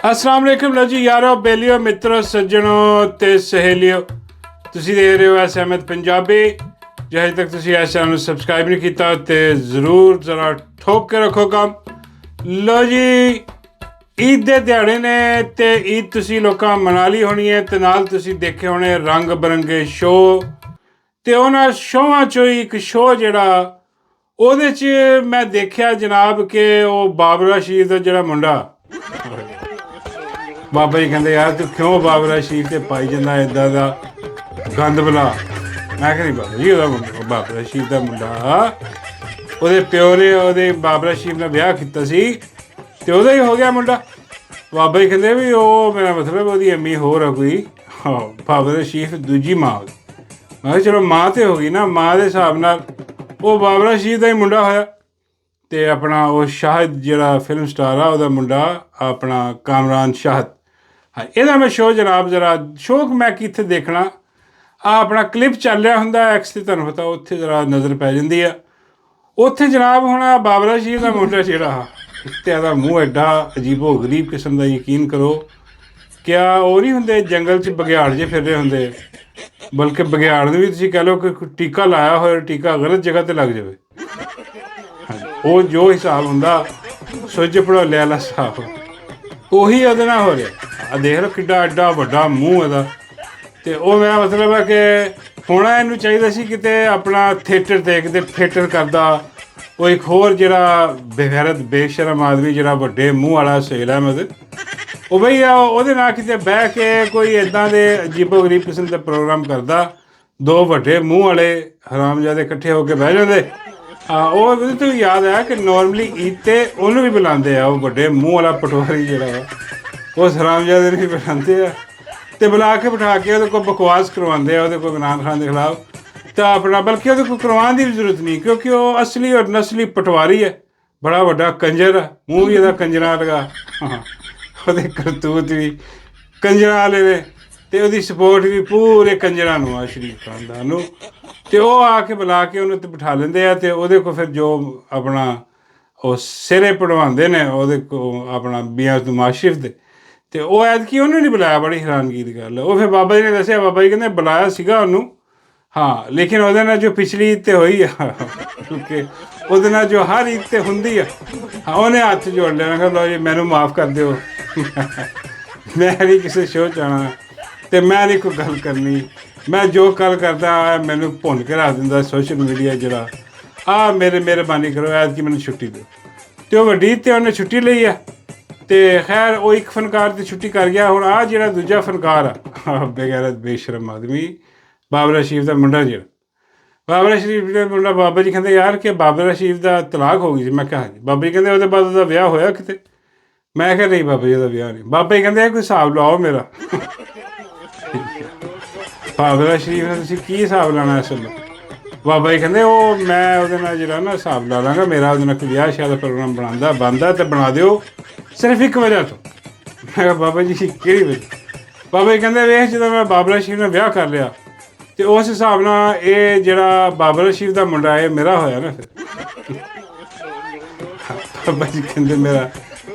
अस्सलाम वालेकुम लो जी यारो बेलियो मित्रों सज्जनों ते सहेलियो ਤੁਸੀਂ ਦੇਖ ਰਹੇ ਹੋ ਐਸ ਅਹਿਮਦ ਪੰਜਾਬੀ ਜੇ ਅਜੇ ਤੱਕ ਤੁਸੀਂ ਇਸ ਚੈਨਲ ਨੂੰ ਸਬਸਕ੍ਰਾਈਬ ਨਹੀਂ ਕੀਤਾ ਤੇ ਜ਼ਰੂਰ ਜ਼ਰਾ ਠੋਕ ਕੇ ਰੱਖੋ ਕੰਮ। ਲੋ ਜੀ ਈਦ ਦੇ ਦਿਹਾੜੇ ਨੇ ਤੇ ਈਦ ਤੁਸੀਂ ਲੋਕਾਂ ਮਨਾ ਲਈ ਹੋਣੀ ਹੈ ਤੇ ਨਾਲ ਤੁਸੀਂ ਦੇਖੇ ਹੋਣੇ ਰੰਗ ਬਰੰਗੇ ਸ਼ੋਅ ਤੇ ਉਹਨਾਂ ਸ਼ੋਆਂ 'ਚੋਂ ਇੱਕ ਸ਼ੋਅ ਜਿਹੜਾ ਉਹਦੇ 'ਚ ਮੈਂ ਦੇਖਿਆ ਜਨਾਬ ਕਿ ਉਹ ਬਾਬਰਾ ਸ਼ਰੀਫ ਦਾ ਜਿਹੜਾ ਮੁੰਡਾ ਬਾਬਾ ਜੀ ਕਹਿੰਦੇ ਯਾਰ ਤੂੰ ਕਿਉਂ ਬਾਬਰਾ ਸ਼ਰੀਫ 'ਤੇ ਪਾਈ ਜਾਂਦਾ ਇੱਦਾਂ ਦਾ ਗੰਦ ਬਲਾ। ਮੈਂ ਕਹਿੰਦੀ ਬਾਬਾ ਜੀ ਉਹਦਾ ਮੁੰਡਾ ਬਾਬਰਾ ਸ਼ਰੀਫ ਦਾ ਮੁੰਡਾ ਉਹਦੇ ਪਿਓ ਨੇ ਉਹਦੇ ਬਾਬਰਾ ਸ਼ਰੀਫ ਨਾਲ ਵਿਆਹ ਕੀਤਾ ਸੀ ਅਤੇ ਉਹਦਾ ਹੀ ਹੋ ਗਿਆ ਮੁੰਡਾ। ਬਾਬਾ ਜੀ ਕਹਿੰਦੇ ਵੀ ਉਹ ਮੇਰਾ ਮਤਲਬ ਉਹਦੀ ਅੰਮੀ ਹੋਰ ਆ ਕੋਈ ਬਾਬਰਾ ਸ਼ਰੀਫ ਦੂਜੀ ਮਾਂ ਉਹਦੀ। ਮੈਂ ਕਿਹਾ ਚਲੋ ਮਾਂ ਤਾਂ ਹੋ ਗਈ ਨਾ, ਮਾਂ ਦੇ ਹਿਸਾਬ ਨਾਲ ਉਹ ਬਾਬਰਾ ਸ਼ਰੀਫ ਦਾ ਹੀ ਮੁੰਡਾ ਹੋਇਆ ਅਤੇ ਆਪਣਾ ਉਹ ਸ਼ਾਹਿਦ ਜਿਹੜਾ ਫਿਲਮ ਸਟਾਰ ਆ ਉਹਦਾ ਮੁੰਡਾ ਆਪਣਾ ਕਾਮਰਾਨ ਸ਼ਾਹਿਦ। ਹਾਂ ਇਹਦਾ ਮੈਂ ਸ਼ੋਅ ਜਨਾਬ ਜ਼ਰਾ ਸ਼ੌਕ ਮੈਂ ਕਿੱਥੇ ਦੇਖਣਾ ਆਪਣਾ ਕਲਿੱਪ ਚੱਲ ਰਿਹਾ ਹੁੰਦਾ ਐਕਸ 'ਤੇ ਤੁਹਾਨੂੰ ਪਤਾ ਉੱਥੇ ਜ਼ਰਾ ਨਜ਼ਰ ਪੈ ਜਾਂਦੀ ਆ। ਉੱਥੇ ਜਨਾਬ ਹੁਣ ਬਾਬਰਾ ਸ਼ਰੀਫ ਦਾ ਮੁੰਡਾ ਜਿਹੜਾ ਤੇ ਇਹਦਾ ਮੂੰਹ ਐਡਾ ਅਜੀਬੋ ਗਰੀਬ ਕਿਸਮ ਦਾ, ਯਕੀਨ ਕਰੋ ਕਿਆ ਉਹ ਨਹੀਂ ਹੁੰਦੇ ਜੰਗਲ 'ਚ ਬਘਿਆੜ ਜਿਹੇ ਫਿਰ ਰਹੇ ਹੁੰਦੇ, ਬਲਕਿ ਬਘਿਆੜ ਨੂੰ ਵੀ ਤੁਸੀਂ ਕਹਿ ਲਓ ਕਿ ਕੋਈ ਟੀਕਾ ਲਾਇਆ ਹੋਇਆ, ਟੀਕਾ ਗਲਤ ਜਗ੍ਹਾ 'ਤੇ ਲੱਗ ਜਾਵੇ। ਉਹ ਜੋ ਹਿਸਾਬ ਹੁੰਦਾ ਸੁੱਜ ਪੜੋਲੇ ਵਾਲਾ ਹਿਸਾਬ ਉਹੀ ਉਹਦੇ ਨਾਲ ਹੋ ਰਿਹਾ। ਆ ਦੇਖ ਲਓ ਕਿੱਡਾ ਐਡਾ ਵੱਡਾ ਮੂੰਹ ਇਹਦਾ। ਅਤੇ ਉਹ ਮੇਰਾ ਮਤਲਬ ਹੈ ਕਿ ਹੁਣ ਇਹਨੂੰ ਚਾਹੀਦਾ ਸੀ ਕਿਤੇ ਆਪਣਾ ਥੀਏਟਰ 'ਤੇ ਕਿਤੇ ਥੀਏਟਰ ਕਰਦਾ। ਉਹ ਇੱਕ ਹੋਰ ਜਿਹੜਾ ਬੇਗੈਰਤ ਬੇਸ਼ਰਮ ਆਦਮੀ ਜਿਹੜਾ ਵੱਡੇ ਮੂੰਹ ਵਾਲਾ ਸੁਹੇਲ ਅਹਿਮਦ, ਉਹ ਬਈ ਉਹਦੇ ਨਾਲ ਕਿਤੇ ਬਹਿ ਕੇ ਕੋਈ ਇੱਦਾਂ ਦੇ ਅਜੀਬੋ ਗਰੀਬ ਕਿਸਮ ਦੇ ਪ੍ਰੋਗਰਾਮ ਕਰਦਾ। ਦੋ ਵੱਡੇ ਮੂੰਹ ਵਾਲੇ ਹਰਾਮਜ਼ਾਦੇ ਇਕੱਠੇ ਹੋ ਕੇ ਬਹਿ ਜਾਂਦੇ। ਉਹ ਉਹਦੇ ਤੋਂ ਯਾਦ ਆਇਆ ਕਿ ਨੋਰਮਲੀ ਈਦ 'ਤੇ ਉਹਨੂੰ ਵੀ ਬੁਲਾਉਂਦੇ ਆ, ਉਹ ਵੱਡੇ ਮੂੰਹ ਵਾਲਾ ਪਟਵਾਰੀ ਜਿਹੜਾ ਵਾ ਉਸ ਹਰਾਮਜ਼ਾਦੇ ਨੂੰ ਵੀ ਬੁਲਾਉਂਦੇ ਆ ਅਤੇ ਬੁਲਾ ਕੇ ਬਿਠਾ ਕੇ ਉਹਦੇ ਕੋਲ ਬਕਵਾਸ ਕਰਵਾਉਂਦੇ ਆ ਉਹਦੇ ਕੋਲ ਇਮਰਾਨ ਖਾਨ ਦੇ ਖਿਲਾਫ। ਤਾਂ ਆਪਣਾ ਬਲਕਿ ਉਹਦੇ ਕੋਲ ਕਰਵਾਉਣ ਦੀ ਵੀ ਜ਼ਰੂਰਤ ਨਹੀਂ ਕਿਉਂਕਿ ਉਹ ਅਸਲੀ ਔਰ ਨਸਲੀ ਪਟਵਾਰੀ ਹੈ, ਬੜਾ ਵੱਡਾ ਕੰਜਰ ਆ, ਮੂੰਹ ਵੀ ਇਹਦਾ ਕੰਜਰਾਂ ਲਗਾ, ਉਹਦੇ ਕਰਤੂਤ ਵੀ ਕੰਜਰਾਂ ਵਾਲੇ ਨੇ ਅਤੇ ਉਹਦੀ ਸਪੋਰਟ ਵੀ ਪੂਰੇ ਕੰਜਰਾਂ ਨੂੰ ਆ ਸ਼ਰੀਫ ਖਾਨਦਾਨ ਨੂੰ। ਅਤੇ ਉਹ ਆ ਕੇ ਬੁਲਾ ਕੇ ਉਹਨੂੰ ਉੱਤੇ ਬਿਠਾ ਲੈਂਦੇ ਆ ਅਤੇ ਉਹਦੇ ਕੋਲ ਫਿਰ ਜੋ ਆਪਣਾ ਉਹ ਸਿਰੇ ਪੜਵਾਉਂਦੇ ਨੇ ਉਹਦੇ ਕੋਲ ਆਪਣਾ ਮੀਆਂ ਨਵਾਜ਼ ਸ਼ਰੀਫ ਦੇ, ਅਤੇ ਉਹ ਐਤਕੀ ਉਹਨੂੰ ਨਹੀਂ ਬੁਲਾਇਆ। ਬੜੀ ਹੈਰਾਨਗੀ ਦੀ ਗੱਲ ਉਹ ਫਿਰ ਬਾਬਾ ਜੀ ਨੇ ਦੱਸਿਆ, ਬਾਬਾ ਜੀ ਕਹਿੰਦੇ ਬੁਲਾਇਆ ਸੀਗਾ ਉਹਨੂੰ ਹਾਂ, ਲੇਕਿਨ ਉਹਦੇ ਨਾਲ ਜੋ ਪਿਛਲੀ ਈਦ 'ਤੇ ਹੋਈ ਆ ਕਿਉਂਕਿ ਉਹਦੇ ਨਾਲ ਜੋ ਹਰ ਈਦ 'ਤੇ ਹੁੰਦੀ ਆ, ਹਾਂ ਉਹਨੇ ਹੱਥ ਜੋੜ ਲਿਆ। ਮੈਂ ਕਿਹਾ ਲਓ ਜੀ ਮੈਨੂੰ ਮਾਫ਼ ਕਰ ਦਿਓ, ਮੈਂ ਨਹੀਂ ਕਿਸੇ ਸ਼ੋਅ 'ਚ ਆਉਣਾ ਅਤੇ ਮੈਂ ਨਹੀਂ ਕੋਈ ਗੱਲ ਕਰਨੀ, ਮੈਂ ਜੋ ਗੱਲ ਕਰਦਾ ਮੈਨੂੰ ਭੁੰਨ ਕੇ ਰੱਖ ਦਿੰਦਾ ਸੋਸ਼ਲ ਮੀਡੀਆ ਜਿਹੜਾ ਮੇਰੇ ਮਿਹਰਬਾਨੀ ਕਰੋ ਐਤਕੀ ਮੈਨੂੰ ਛੁੱਟੀ ਦਿਓ। ਅਤੇ ਉਹ ਵੱਡੀ ਅਤੇ ਉਹਨੇ ਛੁੱਟੀ ਲਈ ਆ ਅਤੇ ਖੈਰ ਉਹ ਇੱਕ ਫਨਕਾਰ 'ਤੇ ਛੁੱਟੀ ਕਰ ਗਿਆ। ਹੁਣ ਆਹ ਜਿਹੜਾ ਦੂਜਾ ਫਨਕਾਰ ਆ ਬੇਗੈਰਤ ਬੇਸ਼ਰਮ ਆਦਮੀ ਬਾਬਰਾ ਸ਼ਰੀਫ ਦਾ ਮੁੰਡਾ, ਜਿਹੜਾ ਬਾਬਰਾ ਸ਼ਰੀਫ ਦਾ ਮੁੰਡਾ, ਬਾਬਾ ਜੀ ਕਹਿੰਦੇ ਯਾਰ ਕਿ ਬਾਬਰਾ ਸ਼ਰੀਫ ਦਾ ਤਲਾਕ ਹੋ ਗਈ ਸੀ। ਮੈਂ ਕਿਹਾ ਹਾਂਜੀ। ਬਾਬਾ ਜੀ ਕਹਿੰਦੇ ਉਹਦੇ ਬਾਅਦ ਉਹਦਾ ਵਿਆਹ ਹੋਇਆ ਕਿਤੇ? ਮੈਂ ਕਿਹਾ ਨਹੀਂ ਬਾਬਾ ਜੀ ਉਹਦਾ ਵਿਆਹ ਨਹੀਂ। ਬਾਬਾ ਜੀ ਕਹਿੰਦੇ ਕੋਈ ਹਿਸਾਬ ਲਾਓ ਮੇਰਾ। ਬਾਬਰਾ ਸ਼ਰੀਫ ਨਾਲ ਤੁਸੀਂ ਕੀ ਹਿਸਾਬ ਲਾਉਣਾ ਇਸ ਵੇਲੇ? ਬਾਬਾ ਜੀ ਕਹਿੰਦੇ ਉਹ ਮੈਂ ਉਹਦੇ ਨਾਲ ਜਿਹੜਾ ਨਾ ਹਿਸਾਬ ਲਾ ਲਾਂਗਾ, ਮੇਰਾ ਉਹਦੇ ਨਾਲ ਕੋਈ ਵਿਆਹ ਸ਼ਾਹ ਦਾ ਪ੍ਰੋਗਰਾਮ ਬਣਦਾ ਅਤੇ ਬਣਾ ਦਿਓ ਸਿਰਫ ਇੱਕ ਵਜ੍ਹਾ ਤੋਂ। ਮੈਂ ਕਿਹਾ ਬਾਬਾ ਜੀ ਕਿਹੜੀ ਵਜ੍ਹਾ? ਬਾਬਾ ਜੀ ਕਹਿੰਦੇ ਵੇਖ ਜਦੋਂ ਮੈਂ ਬਾਬਰਾ ਸ਼ਰੀਫ ਨਾਲ ਵਿਆਹ ਕਰ ਲਿਆ ਅਤੇ ਉਸ ਹਿਸਾਬ ਨਾਲ ਇਹ ਜਿਹੜਾ ਬਾਬਰਾ ਸ਼ਰੀਫ ਦਾ ਮੁੰਡਾ ਇਹ ਮੇਰਾ ਹੋਇਆ ਨਾ। ਫਿਰ ਬਾਬਾ ਜੀ ਕਹਿੰਦੇ ਮੇਰਾ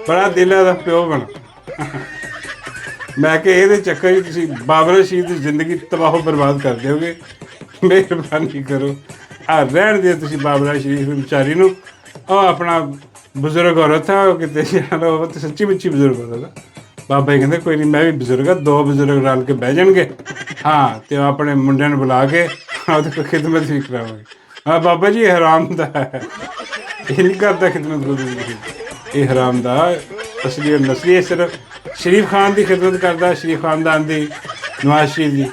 ਬੜਾ ਦਿਲ ਹੈ ਦਾ ਪਿਓ ਬਣਾ। ਮੈਂ ਕਿ ਇਹਦੇ ਚੱਕਰ 'ਚ ਤੁਸੀਂ ਬਾਬਰਾ ਸ਼ਰੀਫ ਦੀ ਜ਼ਿੰਦਗੀ ਤਬਾਹ ਬਰਬਾਦ ਕਰ ਦਿਓਗੇ, ਮਿਹਰਬਾਨੀ ਕਰੋ ਰਹਿਣ ਦਿਓ ਤੁਸੀਂ ਬਾਬਰਾ ਸ਼ਰੀਫ ਵਿਚਾਰੀ ਨੂੰ। ਉਹ ਆਪਣਾ ਬਜ਼ੁਰਗ ਔਰਤ ਆ, ਉਹ ਕਿਤੇ ਜਾਣਾ ਉਹ ਤਾਂ ਸੱਚੀ ਮੁੱਚੀ ਬਜ਼ੁਰਗ ਔਰਤ ਆ। ਬਾਬਾ ਜੀ ਕਹਿੰਦੇ ਕੋਈ ਨਹੀਂ ਮੈਂ ਵੀ ਬਜ਼ੁਰਗ ਆ, ਦੋ ਬਜ਼ੁਰਗ ਰਲ ਕੇ ਬਹਿ ਜਾਣਗੇ ਹਾਂ ਅਤੇ ਉਹ ਆਪਣੇ ਮੁੰਡਿਆਂ ਨੂੰ ਬੁਲਾ ਕੇ ਉਹਦੇ ਕੋਲ ਖਿਦਮਤ ਵੀ ਕਰਾਵਾਂਗੇ। ਹਾਂ ਬਾਬਾ ਜੀ ਇਹ ਹਰਾਮ ਦਾ ਹੈ, ਇਹ ਨਹੀਂ ਕਰਦਾ ਖਿਦਮਤ ਕੋਈ, ਇਹ ਹਰਾਮ ਦਾ ਅਸਲੀ ਔਰ ਨਸਲੀ ਇਹ ਸਿਰਫ ਸ਼ਰੀਫ ਖਾਨ ਦੀ ਖਿਦਮਤ ਕਰਦਾ, ਸ਼ਰੀਫ ਖਾਨਦਾਨ ਦੀ, ਨਵਾਜ਼ ਸ਼ਰੀਫ ਦੀ,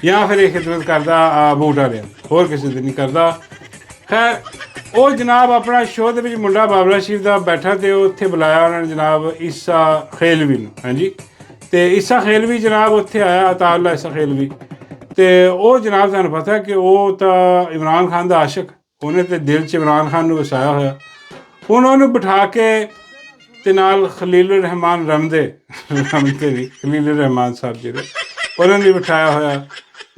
ਜਾਂ ਫਿਰ ਇਹ ਖਿਦਮਤ ਕਰਦਾ ਬੂਟ ਵਾਲਿਆਂ, ਹੋਰ ਕਿਸੇ ਦੀ ਨਹੀਂ ਕਰਦਾ। ਖੈਰ ਉਹ ਜਨਾਬ ਆਪਣਾ ਸ਼ੋਅ ਦੇ ਵਿੱਚ ਮੁੰਡਾ ਬਾਬਰਾ ਸ਼ਰੀਫ ਦਾ ਬੈਠਾ ਅਤੇ ਉਹ ਉੱਥੇ ਬੁਲਾਇਆ ਉਹਨਾਂ ਨੇ ਜਨਾਬ ਈਸਾ ਖੇਲਵੀ ਨੂੰ। ਹਾਂਜੀ ਅਤੇ ਈਸਾ ਖੇਲਵੀ ਜਨਾਬ ਉੱਥੇ ਆਇਆ, ਅਤਾਉੱਲਾ ਈਸਾ ਖੇਲਵੀ। ਅਤੇ ਉਹ ਜਨਾਬ ਤੁਹਾਨੂੰ ਪਤਾ ਕਿ ਉਹ ਤਾਂ ਇਮਰਾਨ ਖਾਨ ਦਾ ਆਸ਼ਿਕ, ਉਹਨੇ ਤਾਂ ਦਿਲ 'ਚ ਇਮਰਾਨ ਖਾਨ ਨੂੰ ਵਸਾਇਆ ਹੋਇਆ। ਹੁਣ ਉਹਨੂੰ ਬਿਠਾ ਕੇ ਅਤੇ ਨਾਲ ਖਲੀਲ ਰਹਿਮਾਨ ਰਮਦੇ ਵੀ ਖਲੀਲ ਰਹਿਮਾਨ ਸਾਹਿਬ ਜਿਹੜੇ ਉਹਨਾਂ ਨੇ ਬਿਠਾਇਆ ਹੋਇਆ,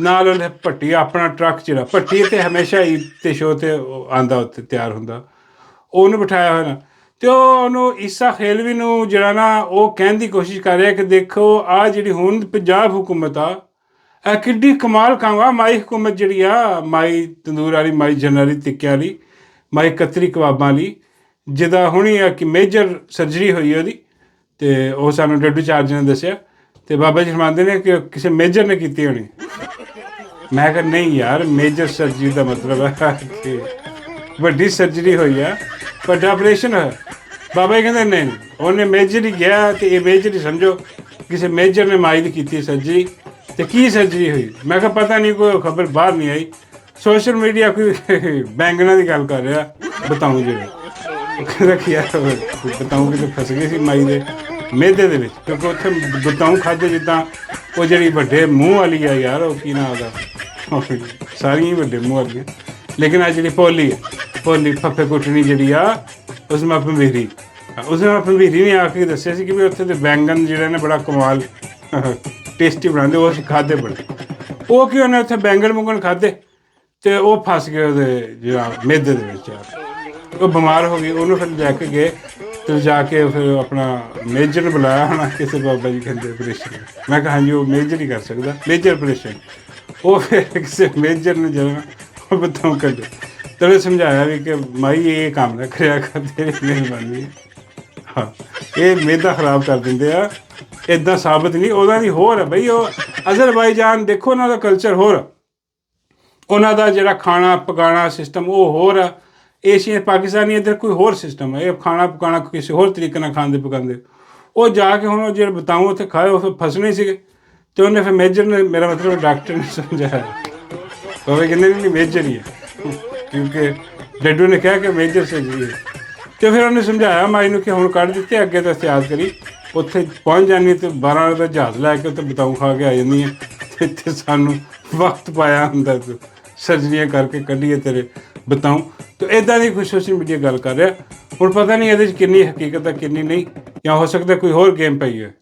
ਨਾਲ ਉਹਨੇ ਭੱਟੀ ਆਪਣਾ ਟਰੱਕ ਜਿਹੜਾ ਭੱਟੀ 'ਤੇ ਹਮੇਸ਼ਾ ਈਦ 'ਤੇ ਸ਼ੋਅ 'ਤੇ ਆਉਂਦਾ ਉੱਥੇ ਤਿਆਰ ਹੁੰਦਾ, ਉਹਨੂੰ ਬਿਠਾਇਆ ਹੋਇਆ ਨਾ। ਤੇ ਉਹਨੂੰ ਈਸਾ ਖੇਲਵੀ ਨੂੰ ਜਿਹੜਾ ਨਾ ਉਹ ਕਹਿਣ ਦੀ ਕੋਸ਼ਿਸ਼ ਕਰ ਰਿਹਾ ਕਿ ਦੇਖੋ ਆ ਜਿਹੜੀ ਹੁਣ ਪੰਜਾਬ ਹੁਕੂਮਤ ਆ ਇਹ ਕਿੱਡੀ ਕਮਾਲ ਕੰਮ ਆ। ਮਾਈ ਹੁਕੂਮਤ ਜਿਹੜੀ ਆ, ਮਾਈ ਤੰਦੂਰ ਵਾਲੀ, ਮਾਈ ਜਨਰਲੀ ਟਿੱਕਿਆਂ ਵਾਲੀ, ਮਾਈ ਕਤਰੀ ਕਬਾਬਾਂ ਵਾਲੀ, ਜਿਹਦਾ ਹੁਣੀ ਆ ਕਿ ਮੇਜਰ ਸਰਜਰੀ ਹੋਈ ਉਹਦੀ, ਅਤੇ ਉਹ ਸਾਨੂੰ ਡੱਡੂ ਚਾਰਜ ਨੇ ਦੱਸਿਆ। ਅਤੇ ਬਾਬਾ ਜੀ ਫਰਮਾਉਂਦੇ ਨੇ ਕਿ ਕਿਸੇ ਮੇਜਰ ਨੇ ਕੀਤੀ ਹੋਣੀ। ਮੈਂ ਕਿਹਾ ਨਹੀਂ ਯਾਰ, ਮੇਜਰ ਸਰਜਰੀ ਦਾ ਮਤਲਬ ਹੈ ਕਿ ਵੱਡੀ ਸਰਜਰੀ ਹੋਈ ਆ, ਵੱਡਾ ਆਪਰੇਸ਼ਨ ਹੋਇਆ। ਬਾਬਾ ਜੀ ਕਹਿੰਦੇ ਨਹੀਂ, ਉਹਨੇ ਮੇਜਰ ਹੀ ਗਿਆ ਅਤੇ ਇਹ ਮੇਜਰ ਹੀ ਸਮਝੋ, ਕਿਸੇ ਮੇਜਰ ਨੇ ਮਾਈ ਦੀ ਕੀਤੀ ਸਰਜਰੀ। ਅਤੇ ਕੀ ਸਰਜਰੀ ਹੋਈ? ਮੈਂ ਕਿਹਾ ਪਤਾ ਨਹੀਂ, ਕੋਈ ਖਬਰ ਬਾਹਰ ਨਹੀਂ ਆਈ। ਸੋਸ਼ਲ ਮੀਡੀਆ ਕੋਈ ਬੈਂਗਣਾ ਦੀ ਗੱਲ ਕਰ ਰਿਹਾ, ਬਤਾਊਂ ਜਿਹੜੇ ਕਹਿੰਦਾ ਕਿ ਯਾਰ ਬਤਾਊਂ ਕਿਤੇ ਫਸ ਗਏ ਸੀ ਮਾਈ ਦੇ ਮਿਹਦੇ ਦੇ ਵਿੱਚ, ਕਿਉਂਕਿ ਉੱਥੇ ਬਤਾਊਂ ਖਾਧੇ ਜਿੱਦਾਂ ਉਹ ਜਿਹੜੀ ਵੱਡੇ ਮੂੰਹ ਵਾਲੀ ਆ ਯਾਰ, ਉਹ ਕੀ ਨਾਂ ਉਹਦਾ, ਸਾਰੀਆਂ ਹੀ ਵੱਡੇ ਮੂੰਹ ਵਾਲੀਆਂ। ਲੇਕਿਨ ਆ ਜਿਹੜੀ ਭੋਲੀ ਹੈ, ਭੋਲੀ ਫੱਫੇ ਕੁੱਟਣੀ ਜਿਹੜੀ ਆ, ਉਸਮਾ ਭੰਬੀਰੀ, ਉਸਮਾ ਭੰਬੀਰੀ ਨੇ ਆ ਕੇ ਦੱਸਿਆ ਸੀ ਕਿ ਵੀ ਉੱਥੇ ਦੇ ਬੈਂਗਨ ਜਿਹੜੇ ਨੇ ਬੜਾ ਕਮਾਲ ਟੇਸਟੀ ਬਣਾਉਂਦੇ, ਉਹ ਅਸੀਂ ਖਾਧੇ ਬੜੇ। ਉਹ ਕੀ ਉਹਨੇ ਉੱਥੇ ਬੈਂਗਣ ਬੁੰਗਣ ਖਾਧੇ ਅਤੇ ਉਹ ਫਸ ਗਏ ਉਹਦੇ ਜਿਹੜਾ ਮਿਹਦੇ ਦੇ ਵਿੱਚ ਆ, ਉਹ ਬਿਮਾਰ ਹੋ ਗਈ। ਉਹਨੂੰ ਫਿਰ ਲੈ ਕੇ ਗਏ ਅਤੇ ਜਾ ਕੇ ਫਿਰ ਆਪਣਾ ਮੇਜਰ ਨੂੰ ਬੁਲਾਇਆ ਹੋਣਾ, ਕਿਸੇ ਬਾਬਾ ਜੀ ਕਹਿੰਦੇ ਆਪਰੇਸ਼ਨ। ਮੈਂ ਕਿਹਾ ਹਾਂਜੀ ਉਹ ਮੇਜਰ ਹੀ ਕਰ ਸਕਦਾ, ਮੇਜਰ ਆਪਰੇਸ਼ਨ। ਉਹ ਫਿਰ ਕਿਸੇ ਮੇਜਰ ਨੇ ਜਦੋਂ ਉਹ ਬਤਾਉਂ ਕੱਢੇ ਤਾਂ ਉਹਨੇ ਸਮਝਾਇਆ ਵੀ ਕਿ ਮਾਈ ਇਹ ਕੰਮ ਨਾ ਕਰਿਆ ਕਰ, ਤੇਰੀ ਮਿਹਰਬਾਨੀ। ਹਾਂ, ਇਹ ਮਿਹਦਾ ਖਰਾਬ ਕਰ ਦਿੰਦੇ ਆ, ਇੱਦਾਂ ਸਾਬਤ ਨਹੀਂ। ਉਹਨਾਂ ਦੀ ਹੋਰ ਆ ਬਈ, ਉਹ ਅਜ਼ਰਬਾਈਜਾਨ ਦੇਖੋ, ਉਹਨਾਂ ਦਾ ਕਲਚਰ ਹੋਰ ਆ, ਉਹਨਾਂ ਦਾ ਜਿਹੜਾ ਖਾਣਾ ਪਕਾਉਣਾ ਸਿਸਟਮ ਉਹ ਹੋਰ ਆ। ਏਸ਼ੀਆ ਪਾਕਿਸਤਾਨੀ ਇੱਧਰ ਕੋਈ ਹੋਰ ਸਿਸਟਮ ਹੈ, ਇਹ ਖਾਣਾ ਪਕਾਉਣਾ ਕਿਸੇ ਹੋਰ ਤਰੀਕੇ ਨਾਲ ਖਾਂਦੇ ਪਕਾਉਂਦੇ। ਉਹ ਜਾ ਕੇ ਹੁਣ ਉਹ ਜਿਹੜੇ ਬਤਾਊਂ ਉੱਥੇ ਖਾਏ, ਉਹ ਫਿਰ ਫਸਣੇ ਸੀਗੇ। ਅਤੇ ਉਹਨੇ ਫਿਰ ਮੇਜਰ ਨੇ, ਮੇਰਾ ਮਤਲਬ ਡਾਕਟਰ ਨੇ ਸਮਝਾਇਆ, ਬਾਬਾ ਕਹਿੰਦੇ ਨਹੀਂ ਮੇਜਰ ਹੀ ਹੈ, ਕਿਉਂਕਿ ਡੱਡੂ ਨੇ ਕਿਹਾ ਕਿ ਮੇਜਰ ਸਰਜਰੀ ਹੈ। ਅਤੇ ਫਿਰ ਉਹਨੇ ਸਮਝਾਇਆ ਮਾਈ ਨੂੰ ਕਿ ਹੁਣ ਕੱਢ ਦਿੱਤੇ, ਅੱਗੇ ਤਾਂ ਇhtiyat ਕਰੀ, ਉੱਥੇ ਪਹੁੰਚ ਜਾਂਦੀ ਅਤੇ 12 ਵਜੇ ਦਾ ਜਹਾਜ਼ ਲੈ ਕੇ ਉੱਥੇ ਬਤਾਊਂ ਖਾ ਕੇ ਆ ਜਾਂਦੀ ਹੈ। ਅਤੇ ਇੱਥੇ ਸਾਨੂੰ ਵਕਤ ਪਾਇਆ ਹੁੰਦਾ, ਤੂੰ ਸਰਜਰੀਆਂ ਕਰਕੇ ਕੱਢੀਏ ਤੇਰੇ ਬਤਾਊਂ। ਤਾਂ ਇੱਦਾਂ ਦੀ ਕੋਈ ਸੋਸ਼ਲ ਮੀਡੀਆ ਗੱਲ ਕਰ ਰਿਹਾ। ਹੁਣ ਪਤਾ ਨਹੀਂ ਇਹਦੇ 'ਚ ਕਿੰਨੀ ਹਕੀਕਤ ਹੈ ਕਿੰਨੀ ਨਹੀਂ, ਜਾਂ ਹੋ ਸਕਦਾ ਕੋਈ ਹੋਰ ਗੇਮ ਪਈ ਹੈ।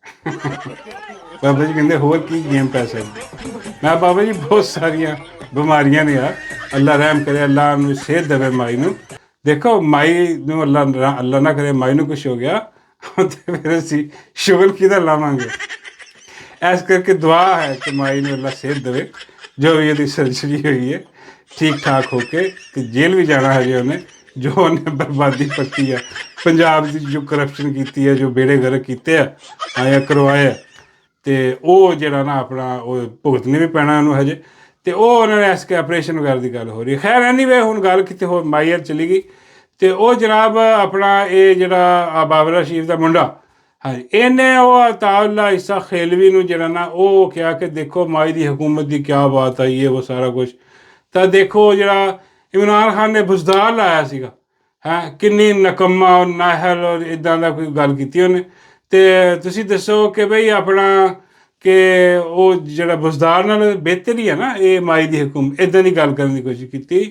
ਬਾਬਾ ਜੀ ਕਹਿੰਦੇ ਹੋਰ ਕੀ ਗੇਮ ਪੈ ਸਕਦੀ? ਮੈਂ ਬਾਬਾ ਜੀ ਬਹੁਤ ਸਾਰੀਆਂ ਬਿਮਾਰੀਆਂ ਨੇ ਯਾਰ, ਅੱਲਾ ਰਹਿਮ ਕਰੇ, ਅੱਲਾ ਨੂੰ ਸਿਹਤ ਦੇਵੇ ਮਾਈ ਨੂੰ। ਦੇਖੋ ਮਾਈ ਨੂੰ ਅੱਲਾ ਨਾ ਕਰੇ ਮਾਈ ਨੂੰ ਕੁਛ ਹੋ ਗਿਆ ਅਤੇ ਫਿਰ ਅਸੀਂ ਸ਼ੁਗਲ ਕਿਹਦਾ ਲਾਵਾਂਗੇ। ਇਸ ਕਰਕੇ ਦੁਆ ਹੈ ਕਿ ਮਾਈ ਨੂੰ ਅੱਲਾ ਸਿਹਤ ਦੇਵੇ, ਜੋ ਵੀ ਇਹਦੀ ਸਰਜਰੀ ਹੋਈ ਹੈ ਠੀਕ ਠਾਕ ਹੋ ਕੇ। ਕਿ ਜੇਲ੍ਹ ਵੀ ਜਾਣਾ ਹਜੇ ਉਹਨੇ, ਜੋ ਉਹਨੇ ਬਰਬਾਦੀ ਪੱਟੀ ਆ ਪੰਜਾਬ ਦੀ, ਜੋ ਕਰਪਸ਼ਨ ਕੀਤੀ ਹੈ, ਜੋ ਬੇੜੇ ਗਰਕ ਕੀਤੇ ਆ ਆਇਆ ਕਰਵਾਇਆ, ਅਤੇ ਉਹ ਜਿਹੜਾ ਨਾ ਆਪਣਾ ਉਹ ਭੁਗਤਣੇ ਵੀ ਪੈਣਾ ਉਹਨੂੰ ਹਜੇ। ਅਤੇ ਉਹ ਉਹਨਾਂ ਨੇ ਇਸ ਕੇ ਆਪਰੇਸ਼ਨ ਵਗੈਰਾ ਦੀ ਗੱਲ ਹੋ ਰਹੀ ਹੈ। ਖੈਰ ਐਨੀਵੇ ਹੁਣ ਗੱਲ ਕਿਤੇ ਹੋਰ ਮਾਈਅਰ ਚਲੀ ਗਈ। ਅਤੇ ਉਹ ਜਨਾਬ ਆਪਣਾ ਇਹ ਜਿਹੜਾ ਬਾਬਰ ਰਸ਼ੀਦ ਦਾ ਮੁੰਡਾ, ਹਾਂਜੀ, ਇਹਨੇ ਉਹ ਅਤਾਉੱਲਾ ਈਸਾ ਖੇਲਵੀ ਨੂੰ ਜਿਹੜਾ ਨਾ ਉਹ ਕਿਹਾ ਕਿ ਦੇਖੋ ਮਾਈ ਦੀ ਹਕੂਮਤ ਦੀ ਕਿਆ ਬਾਤ ਆਈ ਹੈ, ਉਹ ਸਾਰਾ ਕੁਛ। ਤਾਂ ਦੇਖੋ ਜਿਹੜਾ ਇਮਰਾਨ ਖਾਨ ਨੇ ਬੁਜ਼ਦਾਰ ਲਾਇਆ ਸੀਗਾ, ਕਿੰਨੀ ਨਕੰਮਾ ਔਰ ਨਾਹਲ ਔਰ ਇੱਦਾਂ ਦਾ ਕੋਈ ਗੱਲ ਕੀਤੀ ਉਹਨੇ। ਅਤੇ ਤੁਸੀਂ ਦੱਸੋ ਕਿ ਬਈ ਆਪਣਾ ਕਿ ਉਹ ਜਿਹੜਾ ਬੁਜ਼ਦਾਰ ਨਾਲ ਬਿਹਤਰ ਹੀ ਹੈ ਨਾ ਇਹ ਮਾਈ ਦੀ ਹਕੂਮਤ, ਇੱਦਾਂ ਦੀ ਗੱਲ ਕਰਨ ਦੀ ਕੋਸ਼ਿਸ਼ ਕੀਤੀ,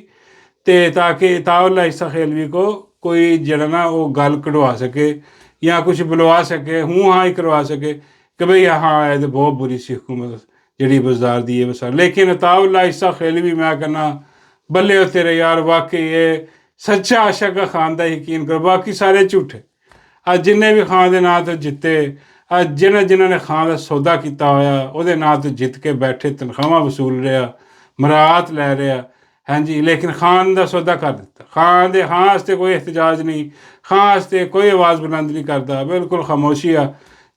ਅਤੇ ਤਾਂ ਕਿ ਅਤਾਉੱਲਾ ਈਸਾ ਖੇਲਵੀ ਕੋ ਕੋਈ ਜਿਹੜਾ ਨਾ ਉਹ ਗੱਲ ਕਢਵਾ ਸਕੇ ਜਾਂ ਕੁਛ ਬੁਲਵਾ ਸਕੇ, ਹੂੰ ਹਾਂ ਹੀ ਕਰਵਾ ਸਕੇ ਕਿ ਬਈ ਹਾਂ ਇਹ ਤਾਂ ਬਹੁਤ ਬੁਰੀ ਸੀ ਹਕੂਮਤ ਜਿਹੜੀ ਬੁਜ਼ਦਾਰ ਦੀ ਹੈ ਬਸ। ਲੇਕਿਨ ਅਤਾਉੱਲਾ ਈਸਾ ਖੇਲਵੀ ਮੈਂ ਕਹਿੰਦਾ ਬੱਲੇ ਹੋ ਤੇਰੇ ਯਾਰ, ਵਾਕਈ ਇਹ ਸੱਚਾ ਆਸ਼ਕ ਖਾਨ ਦਾ ਯਕੀਨ ਕਰੋ, ਬਾਕੀ ਸਾਰੇ ਝੂਠੇ। ਅੱਜ ਜਿੰਨੇ ਵੀ ਖਾਨ ਦੇ ਨਾਂ ਤੋਂ ਜਿੱਤੇ, ਅੱਜ ਜਿਨ੍ਹਾਂ ਨੇ ਖਾਨ ਦਾ ਸੌਦਾ ਕੀਤਾ ਹੋਇਆ ਉਹਦੇ ਨਾਂ ਤੋਂ ਜਿੱਤ ਕੇ ਬੈਠੇ, ਤਨਖਾਹਾਂ ਵਸੂਲ ਰਿਹਾ, ਮਰਾਤ ਲੈ ਰਿਹਾ, ਹਾਂਜੀ, ਲੇਕਿਨ ਖਾਨ ਦਾ ਸੌਦਾ ਕਰ ਦਿੱਤਾ। ਖਾਨ ਦੇ ਹਾਂ ਵਾਸਤੇ ਕੋਈ ਇhtਜਾਜ ਨਹੀਂ, ਖਾਨ ਵਾਸਤੇ ਕੋਈ ਆਵਾਜ਼ बुलंद नहीं करता, बिल्कुल खामोशी आ।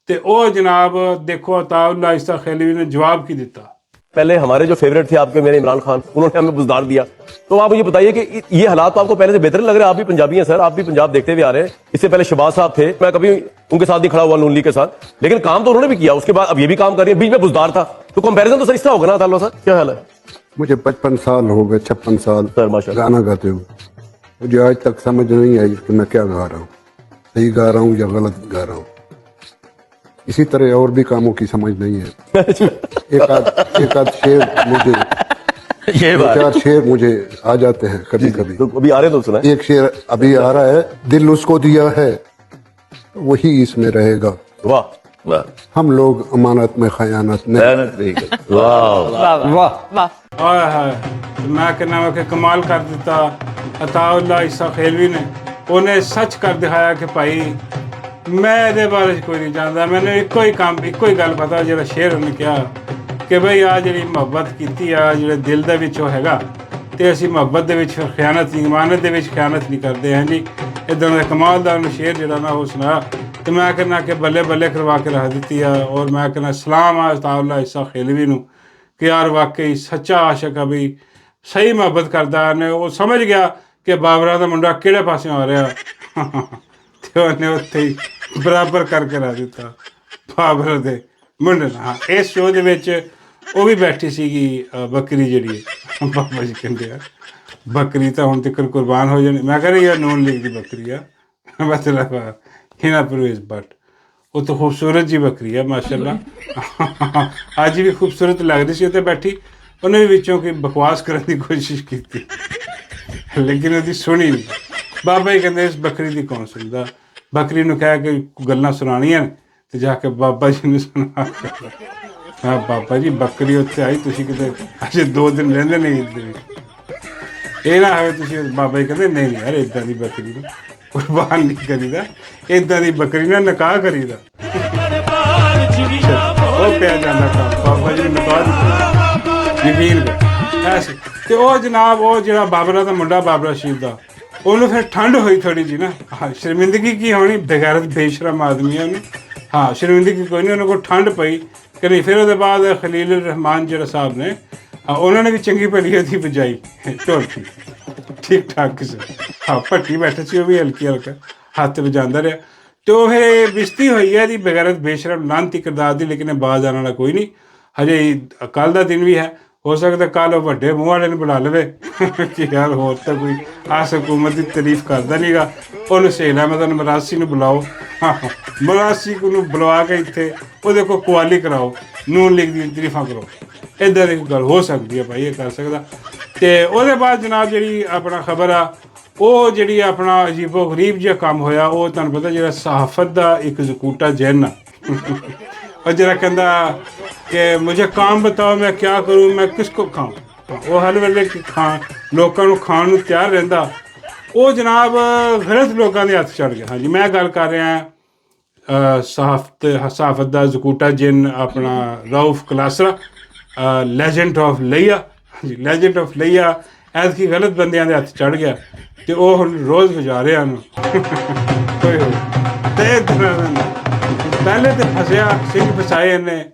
तो वो जनाब देखो अताउल्ला ईसा खैलवी ने जवाब की दिता। पहले हमारे जो फेवरेट थे आपके मेरे इमरान खान, उन्होंने हमें बुजदार दिया। तो आप मुझे बताइए कि ये हालात तो आपको पहले से बेहतर लग रहे हैं? आप भी पंजाबी हैं सर, आप भी पंजाब देखते हुए आ रहे हैं। इससे पहले शहबाज साहब थे, मैं कभी उनके साथ नहीं खड़ा हुआ नून लीग के साथ, लेकिन काम तो उन्होंने भी किया। उसके बाद अब ये भी काम कर रही है, बीच में बुजदार था, तो कंपैरिजन तो सर इस तरह होगा ना। अताउल्ला सर क्या हाल है? मुझे 55 साल हो गए, 56 साल सर माशाल्लाह गाना गाते हुए। मुझे आज तक समझ नहीं आई कि मैं क्या गा रहा हूँ, सही गा रहा हूँ या गलत गा रहा हूँ। इसी तरह और भी कामों की समझ नहीं है। एक आध शेर मुझे, ये दो चार शेर मुझे आ जाते हैं कभी कभी। तो अभी आ रहे तो सुना। एक शेर अभी आ रहा है, दिल उसको दिया है वही इसमें रहेगा, वाह वाह, हम लोग अमानत में खयानत नहीं। वाह वाह, हाय हाय, मैं कहना कि कमाल कर दिता अताउल्ला ईसा खैलवी ने। ਉਹਨੇ ਸੱਚ ਕਰ ਦਿਖਾਇਆ ਕਿ ਭਾਈ ਮੈਂ ਇਹਦੇ ਬਾਰੇ 'ਚ ਕੋਈ ਨਹੀਂ ਜਾਣਦਾ, ਮੈਨੂੰ ਇੱਕੋ ਹੀ ਗੱਲ ਪਤਾ ਜਿਹੜਾ ਸ਼ੇਰ ਉਹਨੇ ਕਿਹਾ ਕਿ ਬਈ ਆ ਜਿਹੜੀ ਮੁਹੱਬਤ ਕੀਤੀ ਆ ਜਿਹੜੇ ਦਿਲ ਦੇ ਵਿੱਚ ਉਹ ਹੈਗਾ, ਤੇ ਅਸੀਂ ਮੁਹੱਬਤ ਦੇ ਵਿੱਚ ਖਿਆਨਤ ਨਹੀਂ, ਇਮਾਨਤ ਦੇ ਵਿੱਚ ਖਿਆਨਤ ਨਹੀਂ ਕਰਦੇ ਹਾਂ ਜੀ। ਇੱਦਾਂ ਦਾ ਕਮਾਲ ਦਾ ਉਹਨੂੰ ਸ਼ੇਰ ਜਿਹੜਾ ਨਾ ਉਹ ਸੁਣਾ, ਤੇ ਮੈਂ ਕਹਿੰਦਾ ਕਿ ਬੱਲੇ ਬੱਲੇ ਕਰਵਾ ਕੇ ਰੱਖ ਦਿੱਤੀ ਆ। ਔਰ ਮੈਂ ਕਹਿੰਦਾ ਸਲਾਮ ਆ ਉਸਤਾਦ ਇਸਾ ਖੇਲਵੀ ਨੂੰ ਕਿ ਯਾਰ ਵਾਕਈ ਸੱਚਾ ਆਸ਼ਕ ਆ, ਵੀ ਸਹੀ ਮੁਹੱਬਤ ਕਰਦਾ ਨੇ। ਉਹ ਸਮਝ ਗਿਆ ਕਿ ਬਾਬਰਾ ਦਾ ਮੁੰਡਾ ਕਿਹੜੇ ਪਾਸਿਓਂ ਆ ਰਿਹਾ ਤੇ ਉਹਨੇ ਉੱਥੇ ਹੀ ਬਰਾਬਰ ਕਰਕੇ ਰੱਖ ਦਿੱਤਾ ਬਾਬਰ ਦੇ ਮੁੰਡੇ ਨਾਲ। ਹਾਂ, ਇਸ ਸ਼ੋਅ ਦੇ ਵਿੱਚ ਉਹ ਵੀ ਬੈਠੀ ਸੀਗੀ ਬੱਕਰੀ ਜਿਹੜੀ ਬਾਬਾ ਜੀ ਕਹਿੰਦੇ ਆ ਬੱਕਰੀ ਤਾਂ ਹੁਣ ਤੱਕ ਕੁਰਬਾਨ ਹੋ ਜਾਣੀ। ਮੈਂ ਕਹਿੰਦਾ ਯਾਰ ਨੂਨ ਲੀਗ ਦੀ ਬੱਕਰੀ ਆ, ਮਤਲਬ ਹਿਨਾ ਪਰਵੇਜ਼ ਬਟ ਉਹ ਤਾਂ ਖੂਬਸੂਰਤ ਜੀ ਬੱਕਰੀ ਆ ਮਾਸ਼ਾਅੱਲਾ। ਅੱਜ ਵੀ ਖੂਬਸੂਰਤ ਲੱਗਦੀ ਸੀ ਉੱਥੇ ਬੈਠੀ। ਉਹਨੇ ਵੀ ਵਿੱਚੋਂ ਕੋਈ ਬਕਵਾਸ ਕਰਨ ਦੀ ਕੋਸ਼ਿਸ਼ ਕੀਤੀ ਲੇਕਿਨ ਉਹਦੀ ਸੁਣੀ ਨਹੀਂ। ਬਾਬਾ ਜੀ ਕਹਿੰਦੇ ਇਸ ਬੱਕਰੀ ਦੀ ਕੌਣ ਸੁਣਦਾ। ਬੱਕਰੀ ਨੂੰ ਕਹਿ ਕੇ ਗੱਲਾਂ ਸੁਣਾਉਣੀਆਂ ਤੇ ਜਾ ਕੇ ਬਾਬਾ ਜੀ ਨੂੰ ਸੁਣਾ। ਹਾਂ ਬਾਬਾ ਜੀ ਬੱਕਰੀ ਉੱਥੇ ਆਈ, ਤੁਸੀਂ ਕਿਤੇ ਅਜੇ 2 ਦਿਨ ਰਹਿੰਦੇ ਨਹੀਂ ਇੱਧਰ, ਇਹ ਨਾ ਹੋਵੇ ਤੁਸੀਂ। ਬਾਬਾ ਜੀ ਕਹਿੰਦੇ ਨਹੀਂ ਯਾਰ ਇੱਦਾਂ ਦੀ ਬੱਕਰੀ ਨੂੰ ਕੁਰਬਾਨ ਨਹੀਂ ਕਰੀਦਾ, ਇੱਦਾਂ ਦੀ ਬੱਕਰੀ ਨਾਲ ਨਿਕਾਹ ਕਰੀਦਾ। ਉਹ ਪਿਆ ਜਾਂਦਾ ਕੰਮ ਬਾਬਾ ਜੀ ਨੂੰ ਨਿਕਾਹ ਦਿੱਤਾ ਯਕੀਨ ਐਸੇ। ਤੇ ਉਹ ਜਨਾਬ ਉਹ ਜਿਹੜਾ ਬਾਬਰਾ ਦਾ ਮੁੰਡਾ ਬਾਬਰਾ ਸ਼ਰੀਫ ਦਾ, ਉਹਨੂੰ ਫਿਰ ਠੰਡ ਹੋਈ ਥੋੜੀ ਜੀ ਨਾ। ਹਾਂ ਸ਼ਰਮਿੰਦਗੀ ਕੀ ਹੋਣੀ, ਬੇਗੈਰਤ ਬੇਸ਼ਰਮ ਆਦਮੀ ਉਹਨੂੰ। ਹਾਂ ਸ਼ਰਮਿੰਦਗੀ ਕੋਈ ਨਹੀਂ, ਉਹਨਾਂ ਕੋਲ ਠੰਡ ਪਈ ਕਿ ਨਹੀਂ। ਫਿਰ ਉਹਦੇ ਬਾਅਦ ਖਲੀਲ ਰਹਿਮਾਨ ਜਿਹੜਾ ਸਾਹਿਬ ਨੇ ਉਹਨਾਂ ਨੇ ਵੀ ਚੰਗੀ ਭਲੀ ਉਹਦੀ ਵਜਾਈ ਢੋਲਕੀ ਠੀਕ ਠਾਕ ਕਿਸੇ। ਹਾਂ ਭੱਟੀ ਬੈਠੇ ਸੀ, ਉਹ ਵੀ ਹਲਕੀ ਹਲਕਾ ਹੱਥ ਵਜਾਉਂਦਾ ਰਿਹਾ। ਤੇ ਉਹ ਫਿਰ ਬਿਸਤੀ ਹੋਈ ਹੈ ਇਹਦੀ ਬੇਗੈਰਤ ਬੇਸ਼ਰਮ ਲਾਂਤੀ ਕਿਰਦਾਰ ਦੀ, ਲੇਕਿਨ ਬਾਜ਼ ਆਉਣ ਵਾਲਾ ਕੋਈ ਨਹੀਂ। ਹਜੇ ਕੱਲ੍ਹ ਦਾ ਦਿਨ ਵੀ ਹੈ, ਹੋ ਸਕਦਾ ਕੱਲ੍ਹ ਉਹ ਵੱਡੇ ਮੂੰਹ ਵਾਲੇ ਨੂੰ ਬੁਲਾ ਲਵੇ ਕਿ ਯਾਰ ਹੋਰ ਤਾਂ ਕੋਈ ਆਸ ਹਕੂਮਤ ਦੀ ਤਾਰੀਫ ਕਰਦਾ ਨਹੀਂ ਗਾ, ਉਹਨੂੰ ਸਹੇਲ ਅਹਿਮਦ ਮਰਾਸੀ ਨੂੰ ਬੁਲਾਓ। ਹਾਂ ਮਰਾਸੀ ਨੂੰ ਬੁਲਵਾ ਕੇ ਇੱਥੇ ਉਹਦੇ ਕੋਲ ਕੁਆਲੀ ਕਰਾਓ, ਨੂਨ ਲੀਗ ਦੀ ਤਾਰੀਫਾਂ ਕਰੋ। ਇੱਦਾਂ ਦੀ ਗੱਲ ਹੋ ਸਕਦੀ ਹੈ ਭਾਈ, ਇਹ ਕਰ ਸਕਦਾ। ਤੇ ਉਹਦੇ ਬਾਅਦ ਜਨਾਬ ਜਿਹੜੀ ਆਪਣਾ ਖਬਰ ਆ, ਉਹ ਜਿਹੜੀ ਆਪਣਾ ਅਜੀਬੋ ਗਰੀਬ ਜਿਹਾ ਕੰਮ ਹੋਇਆ। ਉਹ ਤੁਹਾਨੂੰ ਪਤਾ ਜਿਹੜਾ ਸਹਾਫਤ ਦਾ ਇੱਕ ਜ਼ਕੂਟਾ ਜੈਨ ਆ, ਉਹ ਜਿਹੜਾ ਕਹਿੰਦਾ ਕਿ ਮੁਝੇ ਕੰਮ ਬਤਾਓ ਮੈਂ ਕਿਆ ਕਰੂੰ, ਮੈਂ ਕਿਸ ਕੋ ਖਾਂ। ਉਹ ਹਰ ਵੇਲੇ ਲੋਕਾਂ ਨੂੰ ਖਾਣ ਨੂੰ ਤਿਆਰ ਰਹਿੰਦਾ। ਉਹ ਜਨਾਬ ਗਲਤ ਲੋਕਾਂ ਦੇ ਹੱਥ ਚੜ ਗਿਆ। ਹਾਂਜੀ ਮੈਂ ਗੱਲ ਕਰ ਰਿਹਾ ਸਹਾਫਤ ਦਾ ਜ਼ਕੂਟਾ ਜੈਨ ਆਪਣਾ ਰਊਫ ਕਲਾਸਰਾ, ਲੈਜੈਂਡ ਆਫ ਲਈਆ। ਹਾਂਜੀ ਲੈਜੈਂਡ ਆਫ ਲਈਆ ਐਤਕੀ ਗਲਤ ਬੰਦਿਆਂ ਦੇ ਹੱਥ ਚੜ ਗਿਆ ਤੇ ਉਹ ਹੁਣ ਰੋਜ਼ ਗੁਜ਼ਾਰਿਆ ਉਹਨੂੰ ਤੇ ਪਹਿਲੇ ਤੇ ਫਸਿਆ ਸਿੰਘ ਫਸਾਏ ਇਹਨੇ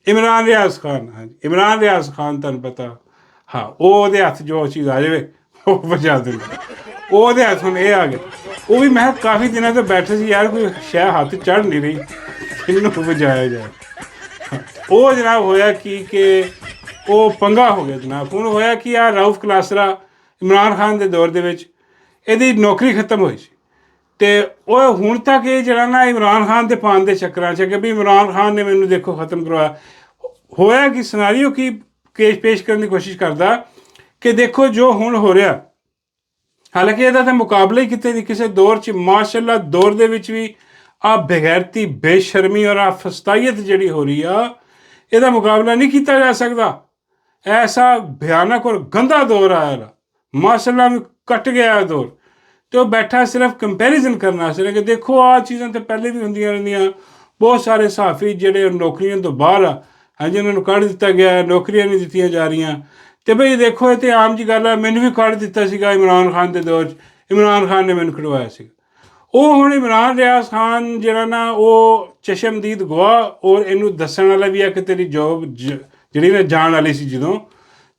ਇਮਰਾਨ ਰਿਆਜ਼ ਖਾਨ। ਹਾਂਜੀ ਇਮਰਾਨ ਰਿਆਜ਼ ਖਾਨ ਤੁਹਾਨੂੰ ਪਤਾ, ਹਾਂ ਉਹਦੇ ਹੱਥ ਜੋ ਚੀਜ਼ ਆ ਜਾਵੇ ਉਹ ਵਜਾ ਦਿੰਦਾ। ਉਹਦੇ ਹੱਥ ਹੁਣ ਇਹ ਆ ਗਿਆ। ਉਹ ਵੀ ਮੈਂ ਕਾਫੀ ਦਿਨਾਂ ਤੋਂ ਬੈਠੇ ਸੀ ਯਾਰ ਕੋਈ ਸ਼ੈ ਹੱਥ ਚੜ੍ਹ ਨਹੀਂ ਰਹੀ, ਇਹਨੂੰ ਵਜਾਇਆ ਜਾਏ। ਉਹ ਜਨਾਬ ਹੋਇਆ ਕਿ ਉਹ ਪੰਗਾ ਹੋ ਗਿਆ ਜਨਾਬ। ਹੁਣ ਹੋਇਆ ਕਿ ਆ ਰਊਫ ਕਲਾਸਰਾ ਇਮਰਾਨ ਖਾਨ ਦੇ ਦੌਰ ਦੇ ਵਿੱਚ ਇਹਦੀ ਨੌਕਰੀ ਖਤਮ ਹੋਈ ਸੀ। ਤੇ ਉਹ ਹੁਣ ਤੱਕ ਇਹ ਜਿਹੜਾ ਨਾ ਇਮਰਾਨ ਖਾਨ ਦੇ ਪਾਉਣ ਦੇ ਚੱਕਰਾਂ 'ਚ ਕਿ ਵੀ ਇਮਰਾਨ ਖਾਨ ਨੇ ਮੈਨੂੰ ਦੇਖੋ ਖਤਮ ਕਰਵਾਇਆ। ਹੋਇਆ ਕਿ ਸਿਨਾਰੀਓ ਕੀ ਕੇਸ ਪੇਸ਼ ਕਰਨ ਦੀ ਕੋਸ਼ਿਸ਼ ਕਰਦਾ ਕਿ ਦੇਖੋ ਜੋ ਹੁਣ ਹੋ ਰਿਹਾ, ਹਾਲਾਂਕਿ ਇਹਦਾ ਤਾਂ ਮੁਕਾਬਲਾ ਹੀ ਕਿਤੇ ਨਹੀਂ ਕਿਸੇ ਦੌਰ 'ਚ। ਮਾਸ਼ਾਅੱਲਾ ਦੌਰ ਦੇ ਵਿੱਚ ਵੀ ਆ ਬੇਗੈਰਤੀ ਬੇਸ਼ਰਮੀ ਔਰ ਆ ਫਸਤਾਈਅਤ ਜਿਹੜੀ ਹੋ ਰਹੀ ਆ, ਇਹਦਾ ਮੁਕਾਬਲਾ ਨਹੀਂ ਕੀਤਾ ਜਾ ਸਕਦਾ। ਐਸਾ ਭਿਆਨਕ ਔਰ ਗੰਦਾ ਦੌਰ ਆਇਆ ਮਾਸ਼ਾਅੱਲਾ ਕੱਟ ਗਿਆ ਦੌਰ। ਤੇ ਉਹ ਬੈਠਾ ਸਿਰਫ ਕੰਪੈਰੀਜ਼ਨ ਕਰਨ ਵਾਸਤੇ ਕਿ ਦੇਖੋ ਆਹ ਚੀਜ਼ਾਂ ਤਾਂ ਪਹਿਲੇ ਵੀ ਹੁੰਦੀਆਂ ਰਹਿੰਦੀਆਂ। ਬਹੁਤ ਸਾਰੇ ਸਹਾਫੀ ਜਿਹੜੇ ਨੌਕਰੀਆਂ ਤੋਂ ਬਾਹਰ ਆ, ਹਾਂਜੀ ਉਹਨਾਂ ਨੂੰ ਕੱਢ ਦਿੱਤਾ ਗਿਆ, ਨੌਕਰੀਆਂ ਨਹੀਂ ਦਿੱਤੀਆਂ ਜਾ ਰਹੀਆਂ। ਤੇ ਬਈ ਦੇਖੋ ਇਹ ਤਾਂ ਆਮ ਜੀ ਗੱਲ ਆ, ਮੈਨੂੰ ਵੀ ਕੱਢ ਦਿੱਤਾ ਸੀਗਾ ਇਮਰਾਨ ਖਾਨ ਦੇ ਦੌਰ 'ਚ, ਇਮਰਾਨ ਖਾਨ ਨੇ ਮੈਨੂੰ ਕਢਵਾਇਆ ਸੀਗਾ। ਉਹ ਹੁਣ ਇਮਰਾਨ ਰਿਆਜ਼ ਖਾਨ ਜਿਹੜਾ ਨਾ ਉਹ ਚਸ਼ਮਦੀਦ ਗਵਾਹ ਔਰ ਇਹਨੂੰ ਦੱਸਣ ਵਾਲਾ ਵੀ ਆ ਕਿ ਤੇਰੀ ਜੋਬ ਜਿਹੜੀ ਨਾ ਜਾਣ ਵਾਲੀ ਸੀ ਜਦੋਂ।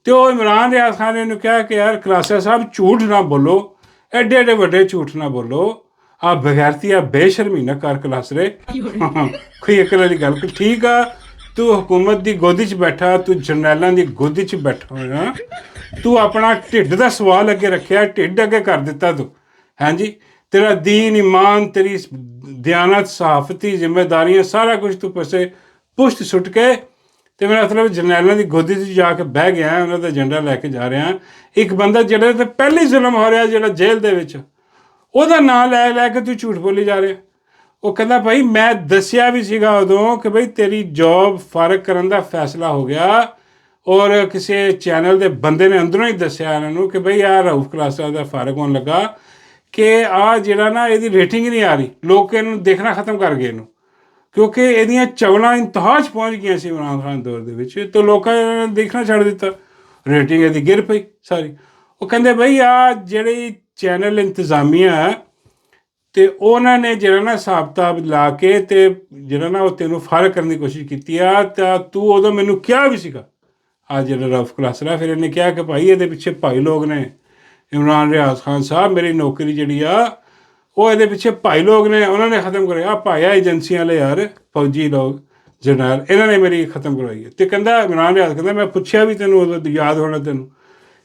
ਤੇ ਉਹ ਇਮਰਾਨ ਰਿਆਜ਼ ਖਾਨ ਨੇ ਇਹਨੂੰ ਕਿਹਾ ਕਿ ਯਾਰ ਕਲਾਸਾ ਸਾਹਿਬ ਝੂਠ ਨਾ ਬੋਲੋ, ਐਡੇ ਐਡੇ ਵੱਡੇ ਝੂਠ ਨਾ ਬੋਲੋ, ਆ ਬਗੈਰਤੀ ਆ ਬੇਸ਼ਰਮੀ ਨਾ ਕਰ ਕਲਾਸਰੇ। ਕੋਈ ਅਕਲ ਵਾਲੀ ਗੱਲ ਠੀਕ ਆ, ਤੂੰ ਹਕੂਮਤ ਦੀ ਗੋਦੀ 'ਚ ਬੈਠਾ, ਤੂੰ ਜਰਨੈਲਾਂ ਦੀ ਗੋਦੀ 'ਚ ਬੈਠਾ ਹੋਇਆ, ਤੂੰ ਆਪਣਾ ਢਿੱਡ ਦਾ ਸਵਾਲ ਅੱਗੇ ਰੱਖਿਆ, ਢਿੱਡ ਅੱਗੇ ਕਰ ਦਿੱਤਾ ਤੂੰ। ਹਾਂਜੀ ਤੇਰਾ ਦੀਨ ਈਮਾਨ, ਤੇਰੀ ਦਿਆਨਤ, ਸਹਾਫਤੀ ਜ਼ਿੰਮੇਦਾਰੀਆਂ ਸਾਰਾ ਕੁਝ ਤੂੰ ਪਾਸੇ ਪੁਸ਼ਤ ਸੁੱਟ ਕੇ ਤੇ ਮੇਰਾ ਮਤਲਬ ਜਰਨੈਲਾਂ ਦੀ ਗੋਦੀ 'ਚ ਜਾ ਕੇ ਬਹਿ ਗਿਆ, ਉਹਨਾਂ ਦਾ ਏਜੰਡਾ ਲੈ ਕੇ ਜਾ ਰਿਹਾ। ਇੱਕ ਬੰਦਾ ਜਿਹੜੇ ਤੇ ਪਹਿਲੀ ਜ਼ੁਲਮ ਹੋ ਰਿਹਾ ਜਿਹੜਾ ਜੇਲ੍ਹ ਦੇ ਵਿੱਚ, ਉਹਦਾ ਨਾਂ ਲੈ ਲੈ ਕੇ ਤੂੰ ਝੂਠ ਬੋਲੀ ਜਾ ਰਿਹਾ। ਉਹ ਕਹਿੰਦਾ ਭਾਈ ਮੈਂ ਦੱਸਿਆ ਵੀ ਸੀਗਾ ਉਦੋਂ ਕਿ ਬਈ ਤੇਰੀ ਜੋਬ ਫਾਰਗ ਕਰਨ ਦਾ ਫੈਸਲਾ ਹੋ ਗਿਆ, ਔਰ ਕਿਸੇ ਚੈਨਲ ਦੇ ਬੰਦੇ ਨੇ ਅੰਦਰੋਂ ਹੀ ਦੱਸਿਆ ਇਹਨਾਂ ਨੂੰ ਕਿ ਬਈ ਆਹ ਰਊਫ ਕਲਾਸਰਾ ਦਾ ਫਾਰਗ ਹੋਣ ਲੱਗਾ ਕਿ ਆ ਜਿਹੜਾ ਨਾ ਇਹਦੀ ਰੇਟਿੰਗ ਨਹੀਂ ਆ ਰਹੀ, ਲੋਕ ਇਹਨੂੰ ਦੇਖਣਾ ਖਤਮ ਕਰ ਗਏ ਇਹਨੂੰ, ਕਿਉਂਕਿ ਇਹਦੀਆਂ ਚਵਲਾਂ ਇੰਤਹਾ 'ਚ ਪਹੁੰਚ ਗਈਆਂ ਸੀ ਇਮਰਾਨ ਖਾਨ ਦੌਰ ਦੇ ਵਿੱਚ, ਤੇ ਲੋਕਾਂ ਨੇ ਦੇਖਣਾ ਛੱਡ ਦਿੱਤਾ, ਰੇਟਿੰਗ ਇਹਦੀ ਗਿਰ ਪਈ ਸਾਰੀ। ਉਹ ਕਹਿੰਦੇ ਬਈ ਆ ਜਿਹੜੀ ਚੈਨਲ ਇੰਤਜ਼ਾਮੀਆ ਹੈ ਤੇ ਉਹਨਾਂ ਨੇ ਜਿਹੜਾ ਨਾ ਹਿਸਾਬ ਕਿਤਾਬ ਲਾ ਕੇ ਤੇ ਜਿਹੜਾ ਨਾ ਉਹ ਤੈਨੂੰ ਫਾਰਗ ਕਰਨ ਦੀ ਕੋਸ਼ਿਸ਼ ਕੀਤੀ ਆ, ਤਾਂ ਤੂੰ ਉਦੋਂ ਮੈਨੂੰ ਕਿਹਾ ਵੀ ਸੀਗਾ ਆ ਜਿਹੜਾ ਰਫ ਕਲਾਸਰਾ, ਫਿਰ ਇਹਨੇ ਕਿਹਾ ਕਿ ਭਾਈ ਇਹਦੇ ਪਿੱਛੇ ਭਾਈ ਲੋਕ ਨੇ, ਇਮਰਾਨ ਰਿਆਜ਼ ਖਾਨ ਸਾਹਿਬ ਮੇਰੀ ਨੌਕਰੀ ਜਿਹੜੀ ਆ ਉਹ ਇਹਦੇ ਪਿੱਛੇ ਭਾਈ ਲੋਕ ਨੇ, ਉਹਨਾਂ ਨੇ ਖਤਮ ਕਰਿਆ। ਆ ਭਾਈਆ ਏਜੰਸੀਆਂ ਵਾਲੇ ਯਾਰ ਫੌਜੀ ਲੋਕ ਜਰਨੈਲ, ਇਹਨਾਂ ਨੇ ਮੇਰੀ ਖਤਮ ਕਰਵਾਈ ਹੈ। ਤੇ ਕਹਿੰਦਾ ਇਮਰਾਨ ਰਿਆਜ਼ ਕਹਿੰਦਾ ਮੈਂ ਪੁੱਛਿਆ ਵੀ ਤੈਨੂੰ ਉਦੋਂ ਯਾਦ ਹੋਣਾ ਤੈਨੂੰ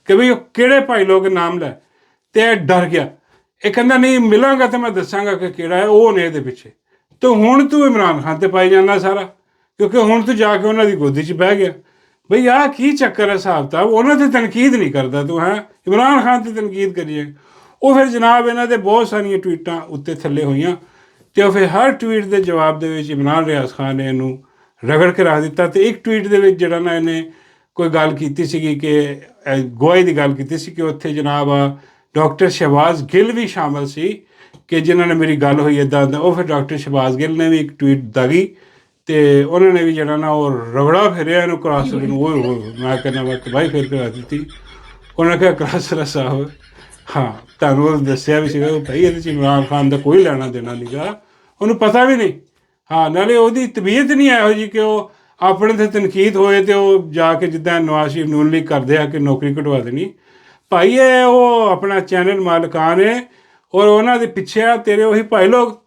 ਕਿ ਬਈ ਉਹ ਕਿਹੜੇ ਭਾਈ ਲੋਕ ਨਾਮ ਲੈ, ਤੇ ਇਹ ਡਰ ਗਿਆ। ਇਹ ਕਹਿੰਦਾ ਨਹੀਂ ਮਿਲਾਂਗਾ ਤਾਂ ਮੈਂ ਦੱਸਾਂਗਾ ਕਿ ਕਿਹੜਾ ਹੈ, ਉਹ ਨੇ ਇਹਦੇ ਪਿੱਛੇ। ਤੇ ਹੁਣ ਤੂੰ ਇਮਰਾਨ ਖਾਨ ਤੇ ਪਾਈ ਜਾਂਦਾ ਸਾਰਾ, ਕਿਉਂਕਿ ਹੁਣ ਤੂੰ ਜਾ ਕੇ ਉਹਨਾਂ ਦੀ ਗੋਦੀ 'ਚ ਬਹਿ ਗਿਆ। ਬਈ ਆਹ ਕੀ ਚੱਕਰ ਹੈ ਹਿਸਾਬ ਕਿਤਾਬ, ਉਹਨਾਂ 'ਤੇ ਤਨਕੀਦ ਨਹੀਂ ਕਰਦਾ ਤੂੰ, ਹੈ ਇਮਰਾਨ ਖਾਨ 'ਤੇ ਤਨਕੀਦ ਕਰੀਏ। ਉਹ ਫਿਰ ਜਨਾਬ ਇਹਨਾਂ ਦੇ ਬਹੁਤ ਸਾਰੀਆਂ ਟਵੀਟਾਂ ਉੱਤੇ ਥੱਲੇ ਹੋਈਆਂ, ਅਤੇ ਉਹ ਫਿਰ ਹਰ ਟਵੀਟ ਦੇ ਜਵਾਬ ਦੇ ਵਿੱਚ ਇਮਰਾਨ ਰਿਆਜ਼ ਖਾਨ ਨੇ ਇਹਨੂੰ ਰਗੜ ਕੇ ਰੱਖ ਦਿੱਤਾ। ਅਤੇ ਇੱਕ ਟਵੀਟ ਦੇ ਵਿੱਚ ਜਿਹੜਾ ਨਾ ਇਹਨੇ ਕੋਈ ਗੱਲ ਕੀਤੀ ਸੀਗੀ ਕਿ ਗਵਾਹੀ ਦੀ ਗੱਲ ਕੀਤੀ ਸੀ ਕਿ ਉੱਥੇ ਜਨਾਬ ਡਾਕਟਰ ਸ਼ਹਿਬਾਜ਼ ਗਿੱਲ ਵੀ ਸ਼ਾਮਲ ਸੀ ਕਿ ਜਿਨ੍ਹਾਂ ਨੇ ਮੇਰੀ ਗੱਲ ਹੋਈ ਇੱਦਾਂ ਦਾ। ਉਹ ਫਿਰ ਡਾਕਟਰ ਸ਼ਹਿਬਾਜ਼ ਗਿੱਲ ਨੇ ਵੀ ਇੱਕ ਟਵੀਟ ਦਾਗੀ ਅਤੇ ਉਹਨਾਂ ਨੇ ਵੀ ਜਿਹੜਾ ਨਾ ਉਹ ਰਗੜਾ ਫੇਰਿਆ ਇਹਨੂੰ ਕਲਾਸਰਾ ਨੂੰ। ਉਹ ਮੈਂ ਕਹਿੰਦਾ ਵਾ ਕਿ ਭਾਈ ਫਿਰ ਕਰਾ ਦਿੱਤੀ। ਉਹਨਾਂ ਕਿਹਾ ਕਲਾਸਰਾ ਸਾਹਿਬ ਹਾਂ ਤੁਹਾਨੂੰ ਉਹ ਦੱਸਿਆ ਵੀ ਸੀਗਾ ਭਾਈ ਇਹਦੇ 'ਚ ਇਮਰਾਨ ਖਾਨ ਦਾ ਕੋਈ ਲੈਣਾ ਦੇਣਾ ਨੀਗਾ, ਉਹਨੂੰ ਪਤਾ ਵੀ ਨਹੀਂ। ਹਾਂ ਨਾਲੇ ਉਹਦੀ ਤਬੀਅਤ ਨਹੀਂ ਇਹੋ ਜਿਹੀ ਕਿ ਉਹ ਆਪਣੇ 'ਤੇ ਤਨਕੀਦ ਹੋਏ ਅਤੇ ਉਹ ਜਾ ਕੇ ਜਿੱਦਾਂ ਨਵਾਜ਼ ਸ਼ਰੀਫ ਨੂਨ ਲੀਗ ਕਰਦੇ ਆ ਕਿ ਨੌਕਰੀ ਕਢਵਾ ਦੇਣੀ। ਭਾਈ ਇਹ ਉਹ ਆਪਣਾ ਚੈਨਲ ਮਾਲਕਾਨ ਹੈ ਔਰ ਉਹਨਾਂ ਦੇ ਪਿੱਛੇ ਆ ਤੇਰੇ ਉਹੀ ਭਾਈ ਲੋਕ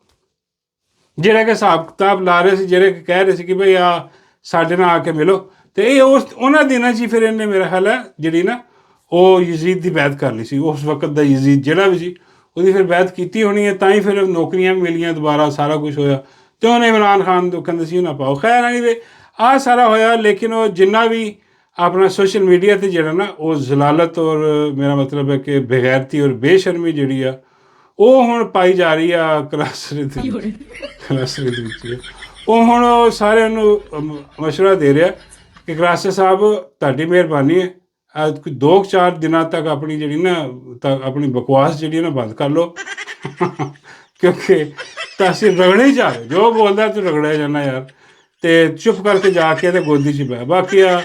ਜਿਹੜੇ ਕਿ ਹਿਸਾਬ ਕਿਤਾਬ ਲਾ ਰਹੇ ਸੀ, ਜਿਹੜੇ ਕਿ ਕਹਿ ਰਹੇ ਸੀ ਕਿ ਭਈ ਆ ਸਾਡੇ ਨਾਲ ਆ ਕੇ ਮਿਲੋ। ਅਤੇ ਇਹ ਉਹਨਾਂ ਦਿਨਾਂ 'ਚ ਹੀ ਫਿਰ ਇਹਨੇ ਮੇਰਾ ਖਿਆਲ ਹੈ ਜਿਹੜੀ ਨਾ ਉਹ ਯਜ਼ੀਦ ਦੀ ਬੈਅਤ ਕਰ ਲਈ ਸੀ। ਉਸ ਵਕਤ ਦਾ ਯਜ਼ੀਦ ਜਿਹੜਾ ਵੀ ਸੀ ਉਹਦੀ ਫਿਰ ਬੈਅਤ ਕੀਤੀ ਹੋਣੀ ਹੈ, ਤਾਂ ਹੀ ਫਿਰ ਨੌਕਰੀਆਂ ਵੀ ਮਿਲੀਆਂ ਦੁਬਾਰਾ, ਸਾਰਾ ਕੁਛ ਹੋਇਆ। ਅਤੇ ਉਹਨੇ ਇਮਰਾਨ ਖਾਨ ਨੂੰ ਕਹਿੰਦੇ ਸੀ ਨਾ ਪਾਓ। ਖੈਰ ਐਨੀਵੇ ਆਹ ਸਾਰਾ ਹੋਇਆ, ਲੇਕਿਨ ਉਹ ਜਿੰਨਾ ਵੀ ਆਪਣਾ ਸੋਸ਼ਲ ਮੀਡੀਆ 'ਤੇ ਜਿਹੜਾ ਨਾ ਉਹ ਜ਼ਲਾਲਤ ਔਰ ਮੇਰਾ ਮਤਲਬ ਹੈ ਕਿ ਬੇਗੈਰਤੀ ਔਰ ਬੇਸ਼ਰਮੀ ਜਿਹੜੀ ਆ ਉਹ ਹੁਣ ਪਾਈ ਜਾ ਰਹੀ ਆ ਕਲਾਸਰੇ ਦੇ ਵਿੱਚ। ਉਹ ਹੁਣ ਉਹ ਸਾਰਿਆਂ ਨੂੰ ਮਸ਼ਵਰਾ ਦੇ ਰਿਹਾ ਕਿ ਕਲਾਸਰ ਸਾਹਿਬ ਤੁਹਾਡੀ ਮਿਹਰਬਾਨੀ ਹੈ, 2-4 ਦਿਨਾਂ ਤੱਕ ਆਪਣੀ ਜਿਹੜੀ ਨਾ ਆਪਣੀ ਬਕਵਾਸ ਜਿਹੜੀ ਹੈ ਨਾ ਬੰਦ ਕਰ ਲਓ, ਕਿਉਂਕਿ ਤਾਂ ਅਸੀਂ ਰਗੜੇ ਹੀ ਜਾ ਰਹੇ, ਜੋ ਬੋਲਦਾ ਤੂੰ ਰਗੜਿਆ ਜਾਂਦਾ ਯਾਰ। ਅਤੇ ਚੁੱਪ ਕਰਕੇ ਜਾ ਕੇ ਤੇ ਗੋਦੀ 'ਚ ਬਹਿ। ਬਾਕੀ ਆ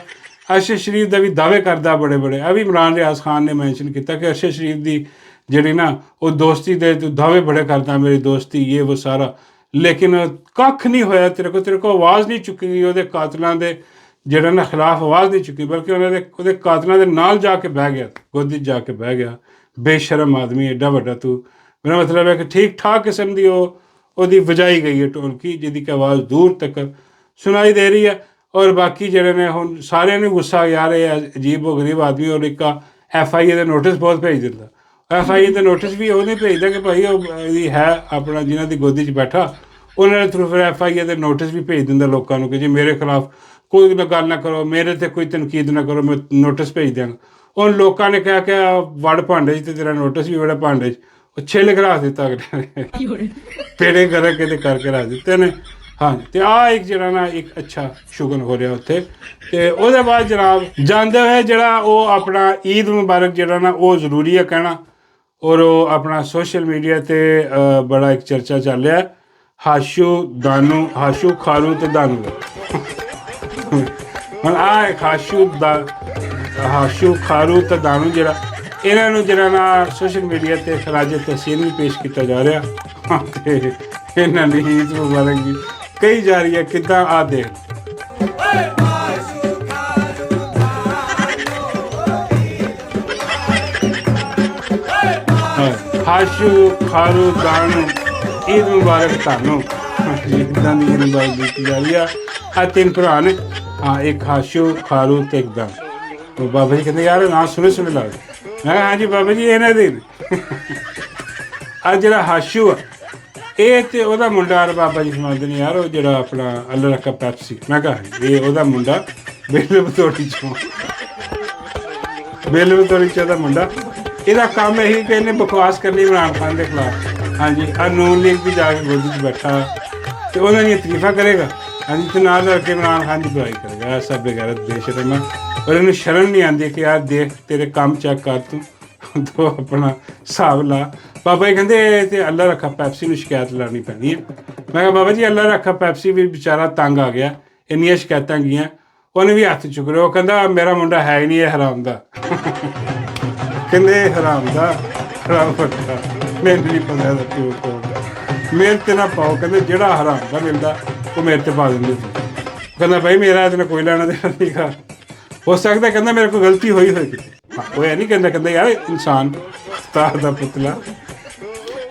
ਅਰਸ਼ਦ ਸ਼ਰੀਫ ਦਾ ਵੀ ਦਾਅਵੇ ਕਰਦਾ ਬੜੇ ਬੜੇ, ਇਹ ਵੀ ਇਮਰਾਨ ਰਿਆਜ਼ ਖਾਨ ਨੇ ਮੈਂਸ਼ਨ ਕੀਤਾ ਕਿ ਅਰਸ਼ਦ ਸ਼ਰੀਫ ਦੀ ਜਿਹੜੀ ਨਾ ਉਹ ਦੋਸਤੀ ਦੇ ਤੂੰ ਦਾਅਵੇ ਬੜੇ ਕਰਦਾ, ਮੇਰੀ ਦੋਸਤੀ ਇਹ ਉਹ ਸਾਰਾ, ਲੇਕਿਨ ਕੱਖ ਨਹੀਂ ਹੋਇਆ ਤੇਰੇ ਕੋਲ ਆਵਾਜ਼ ਨਹੀਂ ਚੁੱਕੀ ਗਈ ਉਹਦੇ ਕਾਤਲਾਂ ਦੇ ਜਿਹੜਾ ਨਾ ਖਿਲਾਫ ਆਵਾਜ਼ ਨਹੀਂ ਚੁੱਕੀ, ਬਲਕਿ ਉਹਦੇ ਕਾਤਲਾਂ ਦੇ ਨਾਲ ਜਾ ਕੇ ਬਹਿ ਗਿਆ, ਗੋਦੀ 'ਚ ਜਾ ਕੇ ਬਹਿ ਗਿਆ। ਬੇਸ਼ਰਮ ਆਦਮੀ ਐਡਾ ਵੱਡਾ ਤੂੰ, ਮੇਰਾ ਮਤਲਬ ਹੈ ਕਿ ਠੀਕ ਠਾਕ ਕਿਸਮ ਦੀ ਉਹਦੀ ਵਜਾਈ ਗਈ ਹੈ ਢੋਲਕੀ, ਜਿਹਦੀ ਕਿ ਆਵਾਜ਼ ਦੂਰ ਤੱਕ ਸੁਣਾਈ ਦੇ ਰਹੀ ਹੈ। ਔਰ ਬਾਕੀ ਜਿਹੜੇ ਨੇ ਹੁਣ ਸਾਰਿਆਂ ਨੂੰ ਗੁੱਸਾ ਆ ਰਿਹਾ ਹੈ, ਅਜੀਬ ਉਹ ਗਰੀਬ ਆਦਮੀ। ਔਰ ਇੱਕ FIA ਦੇ ਨੋਟਿਸ ਬਹੁਤ ਭੇਜ ਦਿੰਦਾ, FIA ਦੇ ਨੋਟਿਸ ਵੀ ਉਹ ਨਹੀਂ ਭੇਜਦਾ ਕਿ ਭਾਈ ਉਹ ਇਹਦੀ ਹੈ ਆਪਣਾ ਜਿਹਨਾਂ ਦੀ ਗੋਦੀ 'ਚ ਬੈਠਾ, ਉਹਨਾਂ ਦੇ ਥਰੂ ਫਿਰ FIA ਦੇ ਨੋਟਿਸ ਵੀ ਭੇਜ ਦਿੰਦਾ ਲੋਕਾਂ ਨੂੰ ਕਿ ਜੇ ਮੇਰੇ ਖਿਲਾਫ ਕੋਈ ਗੱਲ ਨਾ ਕਰੋ, ਮੇਰੇ 'ਤੇ ਕੋਈ ਤਨਕੀਦ ਨਾ ਕਰੋ, ਮੈਂ ਨੋਟਿਸ ਭੇਜ ਦਿਆਂਗਾ। ਉਹ ਲੋਕਾਂ ਨੇ ਕਿਹਾ ਕਿ ਵੜ ਭਾਂਡੇ 'ਚ ਅਤੇ ਤੇਰਾ ਨੋਟਿਸ ਵੀ ਬੜਾ ਭਾਂਡੇ 'ਚ, ਉਹ ਛਿੱਲ ਕੇ ਰੱਖ ਦਿੱਤਾ ਪੇੜੇ ਕਰਕੇ ਤੇ ਕਰਕੇ ਰੱਖ ਦਿੱਤੇ ਨੇ। ਹਾਂਜੀ, ਅਤੇ ਆਹ ਇੱਕ ਜਿਹੜਾ ਨਾ ਇੱਕ ਅੱਛਾ ਸ਼ੁਗਨ ਹੋ ਰਿਹਾ ਉੱਥੇ। ਅਤੇ ਉਹਦੇ ਬਾਅਦ ਜਨਾਬ ਜਾਂਦੇ ਹੋਏ ਜਿਹੜਾ ਉਹ ਆਪਣਾ ਈਦ ਮੁਬਾਰਕ ਜਿਹੜਾ ਨਾ ਉਹ ਜ਼ਰੂਰੀ ਹੈ ਕਹਿਣਾ। ਔਰ ਉਹ ਆਪਣਾ ਸੋਸ਼ਲ ਮੀਡੀਆ 'ਤੇ ਬੜਾ ਇੱਕ ਚਰਚਾ ਚੱਲ ਰਿਹਾ, ਹਾਸ਼ੂ ਖਾਰੂ ਅਤੇ ਦਾਨੂ ਦਾ। ਹੁਣ ਆਹ ਹਾਸ਼ੂ ਖਾਰੂ ਅਤੇ ਦਾਨੂ ਜਿਹੜਾ ਇਹਨਾਂ ਨੂੰ ਜਿਹੜਾ ਨਾ ਸੋਸ਼ਲ ਮੀਡੀਆ 'ਤੇ ਖਰਾਜ ਤਹਿਸੀਨ ਵੀ ਪੇਸ਼ ਕੀਤਾ ਜਾ ਰਿਹਾ, ਅਤੇ ਇਹਨਾਂ ਦੀ ਈਦ ਮੁਬਾਰਕ ਵੀ ਕਹੀ ਜਾ ਰਹੀ ਹੈ। ਕਿੱਦਾਂ ਆ ਦੇਖ ਹਾਸ਼ੂ ਖਾਰੂ ਦਾਨੂ ਈਦ ਮੁਬਾਰਕ ਤੁਹਾਨੂੰ, ਇੱਦਾਂ ਦੀ ਈਦ ਮੁਬਾਰਕ ਦਿੱਤੀ ਜਾ ਰਹੀ ਆ। ਆਹ 3 ਭਰਾ ਨੇ, ਹਾਂ ਇੱਕ ਹਾਸ਼ੂ ਖਾਰੂ ਅਤੇ ਇੱਕ ਦਾਨੂ। ਉਹ ਬਾਬਾ ਜੀ ਕਹਿੰਦੇ ਯਾਰ ਨਾਂ ਸੁਣੇ ਲੱਗਦੇ। ਮੈਂ ਕਿਹਾ ਹਾਂਜੀ ਬਾਬਾ ਜੀ ਇਹਨਾਂ ਦੇ ਆਹ ਜਿਹੜਾ ਹਾਸ਼ੂ ਆ ਇਹ ਤੇ ਉਹਦਾ ਮੁੰਡਾ ਔਰ ਬਾਬਾ ਜੀ ਸਮਝਦੇ ਨੇ ਯਾਰ ਉਹ ਜਿਹੜਾ ਆਪਣਾ ਅੱਲਾ ਰੱਖਾ ਪੈਪਸੀ। ਮੈਂ ਕਿਹਾ ਇਹ ਉਹਦਾ ਮੁੰਡਾ ਬੇਲ ਬਤੌੜੀ 'ਚੋਂ ਉਹਦਾ ਮੁੰਡਾ। ਇਹਦਾ ਕੰਮ ਇਹੀ ਕਿ ਇਹਨੇ ਬਕਵਾਸ ਕਰਨੀ ਇਮਰਾਨ ਖਾਨ ਦੇ ਖਿਲਾਫ। ਹਾਂਜੀ ਆਹ ਨੂਨ ਲੀਗ ਵੀ ਜਾ ਕੇ ਗੋਦੀ 'ਚ ਬੈਠਾ ਅਤੇ ਉਹਨਾਂ ਦੀਆਂ ਤਾਰੀਫਾਂ ਕਰੇਗਾ। ਹਾਂਜੀ ਅਤੇ ਨਾਲ ਰਲ ਕੇ ਇਮਰਾਨ ਖਾਨ ਦੀ ਬੁਰਾਈ ਕਰੇਗਾ। ਇਹ ਸਭ ਬੇਗੈਰਤ ਬੇਸ਼ਰਮ ਹੈ। ਔਰ ਇਹਨੂੰ ਸ਼ਰਮ ਨਹੀਂ ਆਉਂਦੀ ਕਿ ਯਾਰ ਦੇਖ ਤੇਰੇ ਕੰਮ ਚੈੱਕ ਕਰ ਤੂੰ ਆਪਣਾ ਹਿਸਾਬ ਲਾ। ਬਾਬਾ ਜੀ ਕਹਿੰਦੇ ਤੇ ਅੱਲਾ ਰੱਖਾ ਪੈਪਸੀ ਨੂੰ ਸ਼ਿਕਾਇਤ ਲਾਉਣੀ ਪੈਣੀ ਹੈ। ਮੈਂ ਕਿਹਾ ਬਾਬਾ ਜੀ ਅੱਲਾ ਰੱਖਾ ਪੈਪਸੀ ਵੀ ਵਿਚਾਰਾ ਤੰਗ ਆ ਗਿਆ, ਇੰਨੀਆਂ ਸ਼ਿਕਾਇਤਾਂ ਗਈਆਂ, ਉਹਨੇ ਵੀ ਹੱਥ ਚੁੱਕ ਲਿਆ। ਉਹ ਕਹਿੰਦਾ ਮੇਰਾ ਮੁੰਡਾ ਹੈ ਹੀ ਨਹੀਂ ਇਹ ਹਰਾਮ ਦਾ। ਕਹਿੰਦੇ ਹਰਾਮ ਦਾ ਹਰਾਮ ਫੱਟਾ, ਮੈਨੂੰ ਨਹੀਂ ਪਤਾ ਇਹਦਾ ਪਿਓ ਕੌਣ, ਮੇਰੇ ਤੇ ਨਾ ਪਾਓ। ਕਹਿੰਦੇ ਜਿਹੜਾ ਹਰਾਮ ਦਾ ਮਿਲਦਾ ਉਹ ਮੇਰੇ ਤੇ ਪਾ ਦਿੰਦੇ ਸੀ। ਕਹਿੰਦਾ ਭਾਈ ਮੇਰਾ ਇਹਦੇ ਨਾਲ ਕੋਈ ਲੈਣਾ ਦੇਣਾ ਨਹੀਂ ਗਾ, ਹੋ ਸਕਦਾ ਕਹਿੰਦਾ ਮੇਰੇ ਕੋਲ ਗਲਤੀ ਹੋਈ ਕਿਤੇ। ਉਹ ਇਹ ਨਹੀਂ ਕਹਿੰਦਾ ਯਾਰ ਇਨਸਾਨ ਤਾਰ ਦਾ ਪੁਤਲਾ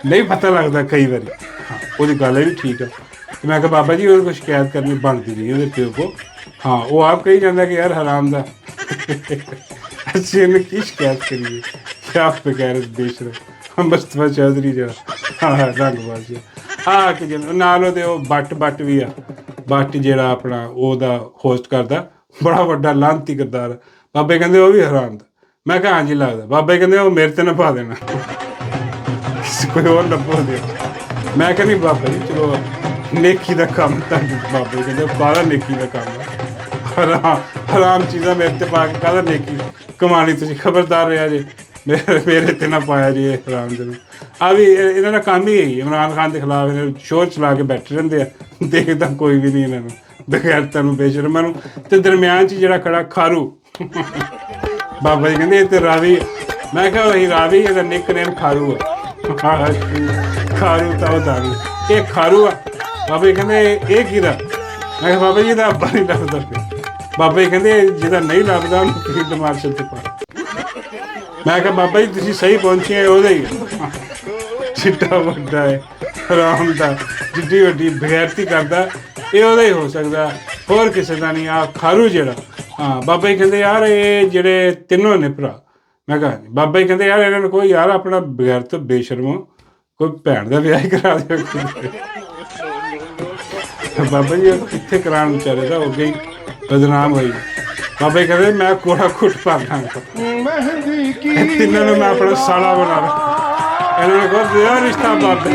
ਨਹੀਂ ਪਤਾ ਲੱਗਦਾ ਕਈ ਵਾਰੀ। ਹਾਂ ਉਹਦੀ ਗੱਲ ਵੀ ਠੀਕ ਆ। ਤੇ ਮੈਂ ਕਿਹਾ ਬਾਬਾ ਜੀ ਉਹਦੇ ਕੋਲ ਸ਼ਿਕਾਇਤ ਕਰਨੀ ਬਣਦੀ ਨਹੀਂ ਉਹਦੇ ਪਿਓ ਕੋ। ਹਾਂ ਉਹ ਆਪ ਕਹੀ ਜਾਂਦਾ ਕਿ ਯਾਰ ਹਰਾਮ ਦਾ ਅਸੀਂ ਇਹਨੂੰ ਕੀ ਸ਼ਿਕਾਇਤ ਕਰੀਏ, ਕਿਆ ਬਗੈਰ ਬੇਸ਼ਰਮ ਮੁਸਤਫਾ ਚੌਧਰੀ ਜਿਹੜਾ ਹਾਂ ਰੰਗਬਾਜ਼ ਆ ਕਿ ਨਾਲ ਉਹਦੇ ਉਹ ਬੱਟ ਵੀ ਆ। ਬੱਟ ਜਿਹੜਾ ਆਪਣਾ ਉਹਦਾ ਹੋਸਟ ਕਰਦਾ, ਬੜਾ ਵੱਡਾ ਲਾਂਤੀ ਕਿਰਦਾਰ। ਬਾਬੇ ਕਹਿੰਦੇ ਉਹ ਵੀ ਹਰਾਮ ਦਾ। ਮੈਂ ਕਿਹਾ ਹਾਂਜੀ ਲੱਗਦਾ। ਬਾਬੇ ਕਹਿੰਦੇ ਉਹ ਮੇਰੇ ਤੇ ਨਾ ਪਾ ਦੇਣਾ, ਕੋਈ ਹੋਰ ਲੱਭੋ ਦੇ। ਮੈਂ ਕਹਿੰਦੀ ਬਾਬਾ ਜੀ ਚਲੋ ਨੇਕੀ ਦਾ ਕੰਮ ਤਾਂ ਬਾਬੇ ਕਹਿੰਦੇ ਕਾਹਦਾ ਨੇਕੀ ਦਾ ਕੰਮ ਹੈ, ਹਰਾਮ ਚੀਜ਼ਾਂ ਮੇਰੇ ਤੇ ਪਾ ਕੇ ਕਾਹਦਾ ਨੇਕੀ ਕਮਾਣੀ। ਤੁਸੀਂ ਖਬਰਦਾਰ ਰਿਹਾ ਜੇ ਮੇਰੇ ਤੇ ਨਾ ਪਾਇਆ ਜੀ ਇਹ ਹਰਾਮ ਦੇ ਨੂੰ। ਆ ਵੀ ਇਹਨਾਂ ਦਾ ਕੰਮ ਹੀ ਹੈ ਇਮਰਾਨ ਖਾਨ ਦੇ ਖਿਲਾਫ ਇਹਨਾਂ ਸ਼ੋਰ ਚਲਾ ਕੇ ਬੈਠੇ ਰਹਿੰਦੇ ਆ, ਦੇਖਦਾ ਕੋਈ ਵੀ ਨਹੀਂ ਇਹਨਾਂ ਨੂੰ, ਬਗੈਰਤਾਂ ਨੂੰ ਬੇਸ਼ਰਮਾਂ ਨੂੰ। ਤੇ ਦਰਮਿਆਨ 'ਚ ਜਿਹੜਾ ਖੜਾ ਖਾਰੂ ਬਾਬਾ ਜੀ ਕਹਿੰਦੇ ਇਹ ਤੇ ਰਾਵੀ। ਮੈਂ ਕਿਹਾ ਉਹੀ ਰਾਵੀ, ਇਹਦਾ ਨਿਕਨੇਮ ਖਾਰੂ ਹੈ। ਖਾਰੂ ਤਾਂ ਉਹ ਦਾਰੂ, ਇਹ ਖਾਰੂ ਆ। ਬਾਬਾ ਜੀ ਕਹਿੰਦੇ ਇਹ ਕਿਹਦਾ? ਮੈਂ ਕਿਹਾ ਬਾਬਾ ਜੀ ਇਹਦਾ ਅੱਬਾ ਨਹੀਂ ਲੱਭਦਾ ਪਿਆ। ਬਾਬਾ ਜੀ ਕਹਿੰਦੇ ਜਿਹਦਾ ਨਹੀਂ ਲੱਭਦਾ ਉਹਨੂੰ ਫੀਲਡ ਮਾਰਸ਼ਲ ਤੇ ਪਾ। ਮੈਂ ਕਿਹਾ ਬਾਬਾ ਜੀ ਤੁਸੀਂ ਸਹੀ ਪਹੁੰਚੇ, ਉਹਦਾ ਹੀ ਚਿੱਟਾ ਵੱਡਾ ਹੈ ਹਰਾਮ ਦਾ, ਜਿੱਡੀ ਵੱਡੀ ਬਗੈਰਤੀ ਕਰਦਾ ਇਹ ਉਹਦਾ ਹੀ ਹੋ ਸਕਦਾ, ਹੋਰ ਕਿਸੇ ਦਾ ਨਹੀਂ। ਆ ਖਾਰੂ ਜਿਹੜਾ। ਹਾਂ ਬਾਬਾ ਜੀ ਕਹਿੰਦੇ ਯਾਰ ਇਹ ਜਿਹੜੇ ਤਿੰਨੋਂ ਨੇ ਭਰਾ। ਮੈਂ ਕਿਹਾ ਬਾਬਾ ਜੀ ਕਹਿੰਦੇ ਯਾਰ ਇਹਨਾਂ ਨੂੰ ਕੋਈ ਯਾਰ ਆਪਣਾ ਬਗੈਰ ਤੋਂ ਬੇਸ਼ਰਮੋ ਕੋਈ ਭੈਣ ਦਾ ਵਿਆਹ ਹੀ ਕਰਾ ਦਿਓ। ਬਾਬਾ ਜੀ ਕਿੱਥੇ ਕਰਾਉਣ ਵਿਚਾਰੇ ਦਾ ਹੋ ਗਈ ਬਦਨਾਮ ਹੋਈ। ਬਾਬਾ ਜੀ ਕਹਿੰਦੇ ਮੈਂ ਕੋੜਾ ਘੁੱਟ ਪਾ ਦਾਂਗਾ, ਤਿੰਨਾਂ ਨੂੰ ਮੈਂ ਆਪਣਾ ਸਾਲਾ ਬਣਾ ਲਾਂ। ਇਹਨਾਂ ਨੇ ਕਹੋ ਰਿਸ਼ਤਾ ਬਾਬੇ।